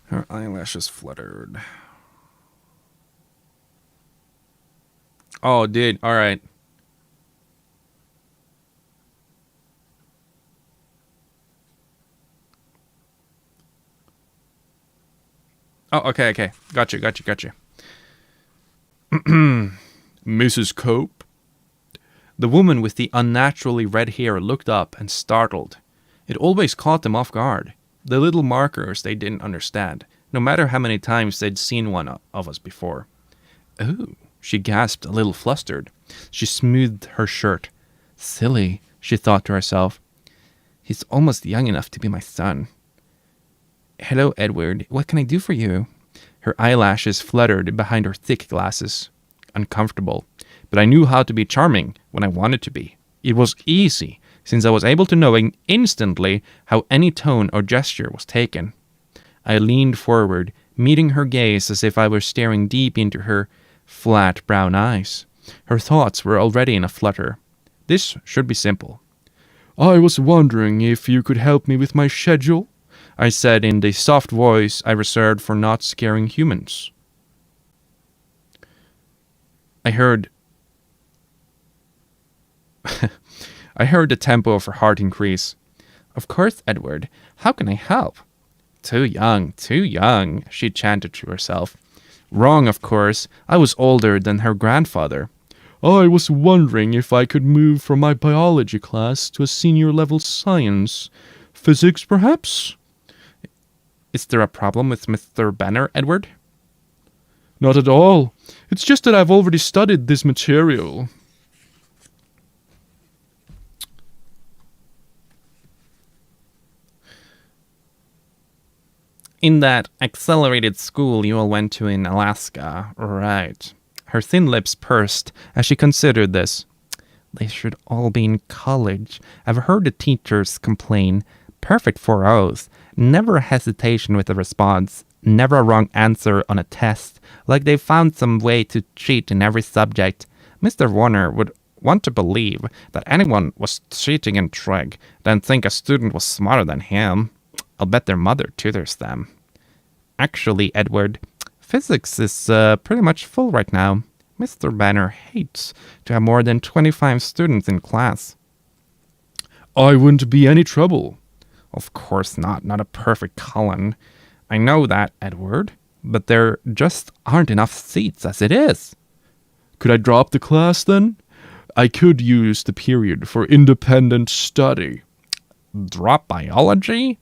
Her eyelashes fluttered. Oh, dude. All right. Oh, okay. Gotcha. Mrs. Cope? The woman with the unnaturally red hair looked up and startled. It always caught them off guard. The little markers they didn't understand, no matter how many times they'd seen one of us before. Oh, she gasped, a little flustered. She smoothed her shirt. Silly, she thought to herself. He's almost young enough to be my son. Hello, Edward. What can I do for you? Her eyelashes fluttered behind her thick glasses. Uncomfortable. But I knew how to be charming when I wanted to be. It was easy, since I was able to know instantly how any tone or gesture was taken. I leaned forward, meeting her gaze as if I were staring deep into her flat brown eyes. Her thoughts were already in a flutter. This should be simple. I was wondering if you could help me with my schedule, I said in the soft voice I reserved for not scaring humans. I heard the tempo of her heart increase. Of course, Edward. How can I help? Too young, she chanted to herself. Wrong, of course. I was older than her grandfather. I was wondering if I could move from my biology class to a senior level science. Physics, perhaps? Is there a problem with Mr. Banner, Edward? Not at all. It's just that I've already studied this material. In that accelerated school you all went to in Alaska, right. Her thin lips pursed as she considered this. They should all be in college. I've heard the teachers complain. Perfect 4.0s. Never a hesitation with a response. Never a wrong answer on a test. Like they found some way to cheat in every subject. Mr. Warner would want to believe that anyone was cheating in trig, then think a student was smarter than him. I'll bet their mother tutors them. Actually, Edward, physics is pretty much full right now. Mr. Banner hates to have more than 25 students in class. I wouldn't be any trouble. Of course not a perfect Cullen. I know that, Edward, but there just aren't enough seats as it is. Could I drop the class then? I could use the period for independent study. Drop biology?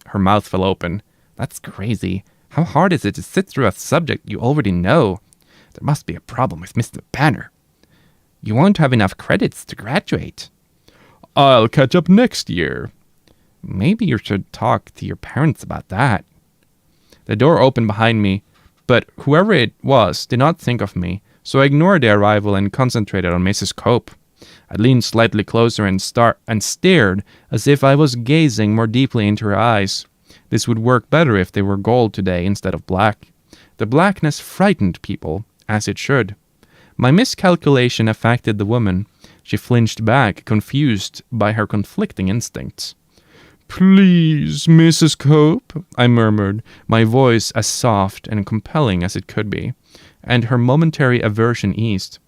Her mouth fell open. That's crazy. How hard is it to sit through a subject you already know? There must be a problem with Mr. Banner. You won't have enough credits to graduate. I'll catch up next year. Maybe you should talk to your parents about that. The door opened behind me, but whoever it was did not think of me, so I ignored the arrival and concentrated on Mrs. Cope. I leaned slightly closer and stared as if I was gazing more deeply into her eyes. This would work better if they were gold today instead of black. The blackness frightened people, as it should. My miscalculation affected the woman. She flinched back, confused by her conflicting instincts. Please, Mrs. Cope, I murmured, my voice as soft and compelling as it could be, and her momentary aversion eased.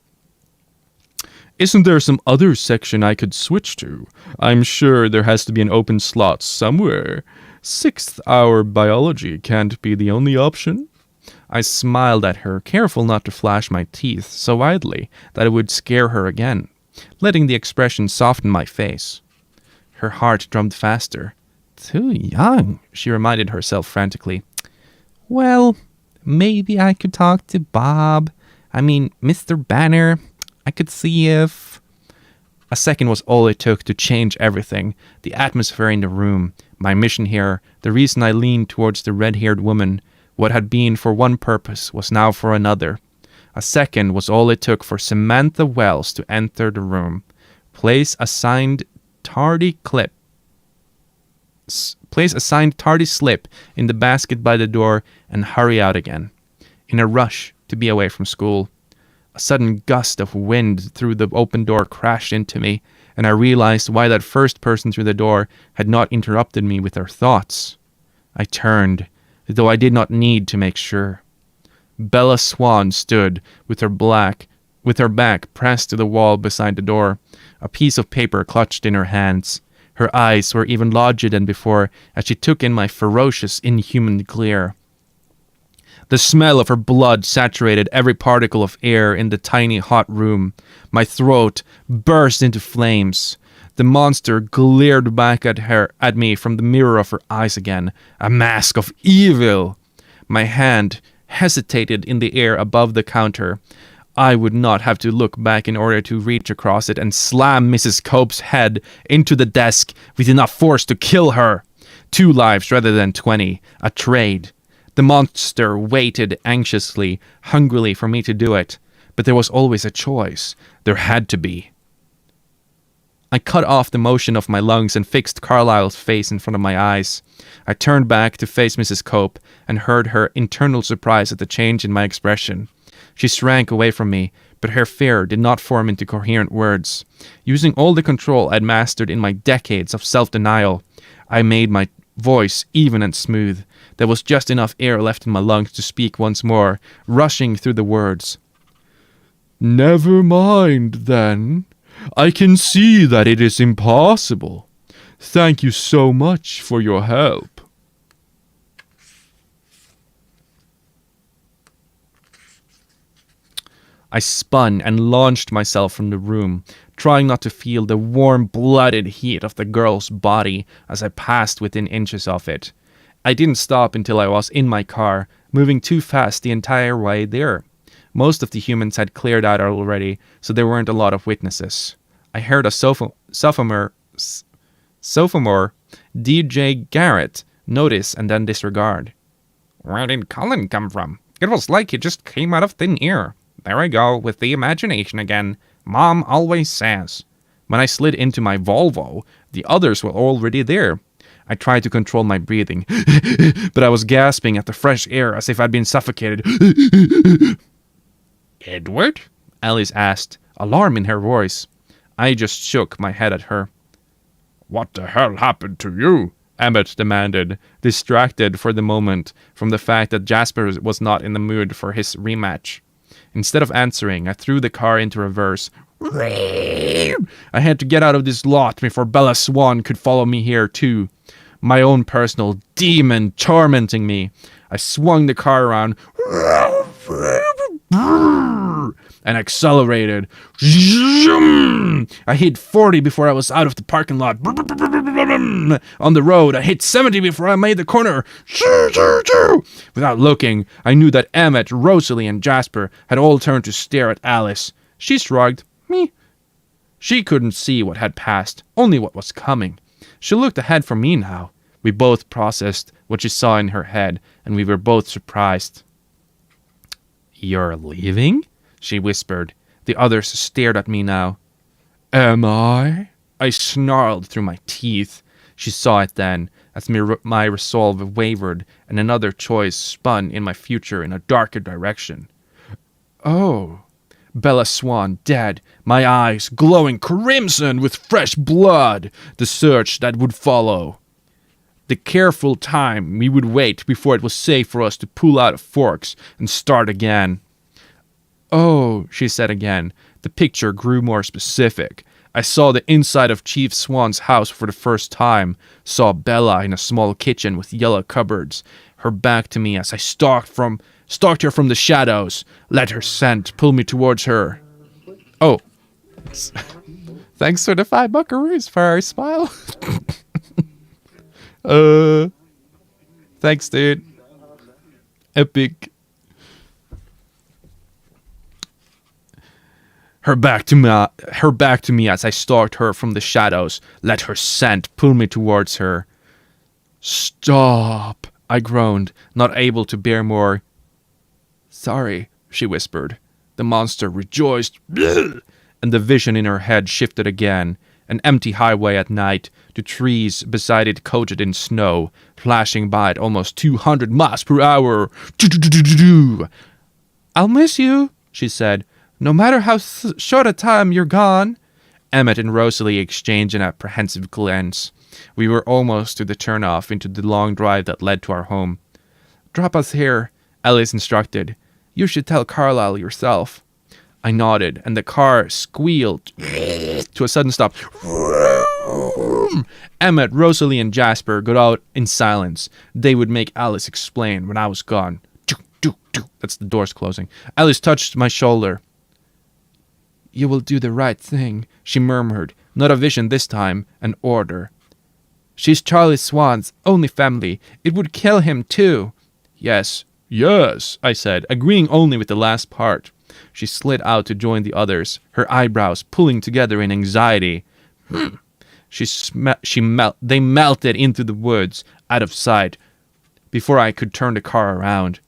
Isn't there some other section I could switch to? I'm sure there has to be an open slot somewhere. 6th hour biology can't be the only option. I smiled at her, careful not to flash my teeth so widely that it would scare her again, letting the expression soften my face. Her heart drummed faster. Too young, she reminded herself frantically. Well, maybe I could talk to Bob. Mr. Banner. I could see if... A second was all it took to change everything. The atmosphere in the room, my mission here, the reason I leaned towards the red-haired woman. What had been for one purpose was now for another. A second was all it took for Samantha Wells to enter the room. Place a signed tardy slip in the basket by the door and hurry out again. In a rush to be away from school. A sudden gust of wind through the open door crashed into me, and I realized why that first person through the door had not interrupted me with their thoughts. I turned, though I did not need to make sure. Bella Swan stood with her back pressed to the wall beside the door, a piece of paper clutched in her hands. Her eyes were even larger than before as she took in my ferocious, inhuman glare. The smell of her blood saturated every particle of air in the tiny hot room. My throat burst into flames. The monster glared back at me from the mirror of her eyes again, a mask of evil. My hand hesitated in the air above the counter. I would not have to look back in order to reach across it and slam Mrs. Cope's head into the desk with enough force to kill her. 2 lives rather than 20. A trade. The monster waited anxiously, hungrily for me to do it. But there was always a choice. There had to be. I cut off the motion of my lungs and fixed Carlyle's face in front of my eyes. I turned back to face Mrs. Cope and heard her internal surprise at the change in my expression. She shrank away from me, but her fear did not form into coherent words. Using all the control I'd mastered in my decades of self-denial, I made my voice even and smooth. There was just enough air left in my lungs to speak once more, rushing through the words. Never mind, then. I can see that it is impossible. Thank you so much for your help. I spun and launched myself from the room, trying not to feel the warm-blooded heat of the girl's body as I passed within inches of it. I didn't stop until I was in my car, moving too fast the entire way there. Most of the humans had cleared out already, so there weren't a lot of witnesses. I heard a sophomore, DJ Garrett, notice and then disregard. Where did Colin come from? It was like he just came out of thin air. There I go, with the imagination again. Mom always says. When I slid into my Volvo, the others were already there. I tried to control my breathing, but I was gasping at the fresh air as if I'd been suffocated. Edward? Alice asked, alarm in her voice. I just shook my head at her. What the hell happened to you? Emmett demanded, distracted for the moment from the fact that Jasper was not in the mood for his rematch. Instead of answering, I threw the car into reverse. I had to get out of this lot before Bella Swan could follow me here too. My own personal demon tormenting me. I swung the car around and accelerated. I hit 40 before I was out of the parking lot. On the road, I hit 70 before I made the corner. Without looking, I knew that Emmett, Rosalie, and Jasper had all turned to stare at Alice. She shrugged. Me. She couldn't see what had passed, only what was coming. She looked ahead from me now. We both processed what she saw in her head, and we were both surprised. You're leaving? She whispered. The others stared at me now. Am I? I snarled through my teeth. She saw it then, as my resolve wavered, and another choice spun in my future in a darker direction. Oh. Bella Swan dead, my eyes glowing crimson with fresh blood, the search that would follow. The careful time we would wait before it was safe for us to pull out of Forks and start again. Oh, she said again. The picture grew more specific. I saw the inside of Chief Swan's house for the first time, saw Bella in a small kitchen with yellow cupboards, her back to me as I stalked from Stalked her from the shadows. Let her scent pull me towards her. Oh. Thanks for the 5 buckaroos for our smile. Thanks, dude. Epic. Her back to me as I stalked her from the shadows. Let her scent pull me towards her. Stop, I groaned, not able to bear more. Sorry, she whispered. The monster rejoiced, and the vision in her head shifted again. An empty highway at night, the trees beside it coated in snow, flashing by at almost 200 miles per hour. I'll miss you, she said, no matter how short a time you're gone. Emmett and Rosalie exchanged an apprehensive glance. We were almost to the turnoff into the long drive that led to our home. Drop us here, Alice instructed. You should tell Carlisle yourself. I nodded, and the car squealed to a sudden stop. Emmett, Rosalie, and Jasper got out in silence. They would make Alice explain when I was gone. That's the doors closing. Alice touched my shoulder. You will do the right thing, she murmured. Not a vision this time, an order. She's Charlie Swan's only family. It would kill him too. Yes, I said, agreeing only with the last part. She slid out to join the others, her eyebrows pulling together in anxiety. They melted into the woods, out of sight, before I could turn the car around.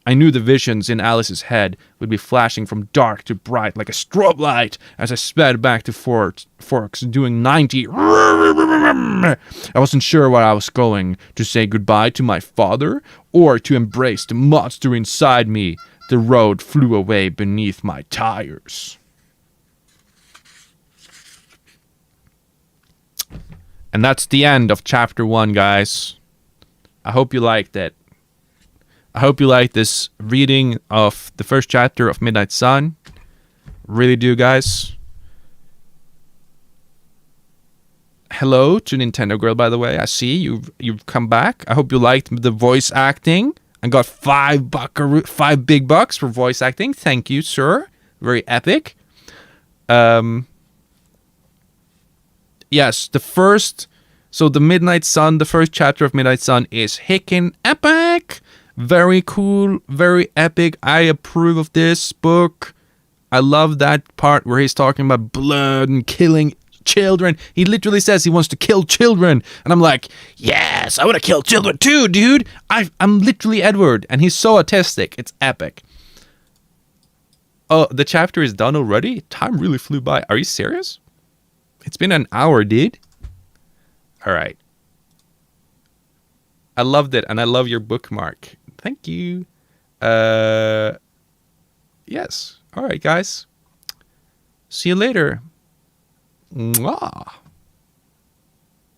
I knew the visions in Alice's head would be flashing from dark to bright like a strobe light as I sped back to Forks doing 90. I wasn't sure where I was going, to say goodbye to my father or to embrace the monster inside me. The road flew away beneath my tires. And that's the end of chapter 1, guys. I hope you liked it. I hope you like this reading of the first chapter of Midnight Sun. Really do, guys. Hello to Nintendo Girl, by the way. I see you've come back. I hope you liked the voice acting. I got 5 big bucks for voice acting. Thank you, sir. Very epic. Yes, the Midnight Sun, the first chapter of Midnight Sun is hickin' epic. Very cool, very epic. I approve of this book. I love that part where he's talking about blood and killing children. He literally says he wants to kill children. And I'm like, yes, I want to kill children too, dude. I'm literally Edward. And he's so autistic. It's epic. Oh, the chapter is done already? Time really flew by. Are you serious? It's been an hour, dude. All right. I loved it, and I love your bookmark. Thank you. Yes. All right, guys. See you later. Mwah.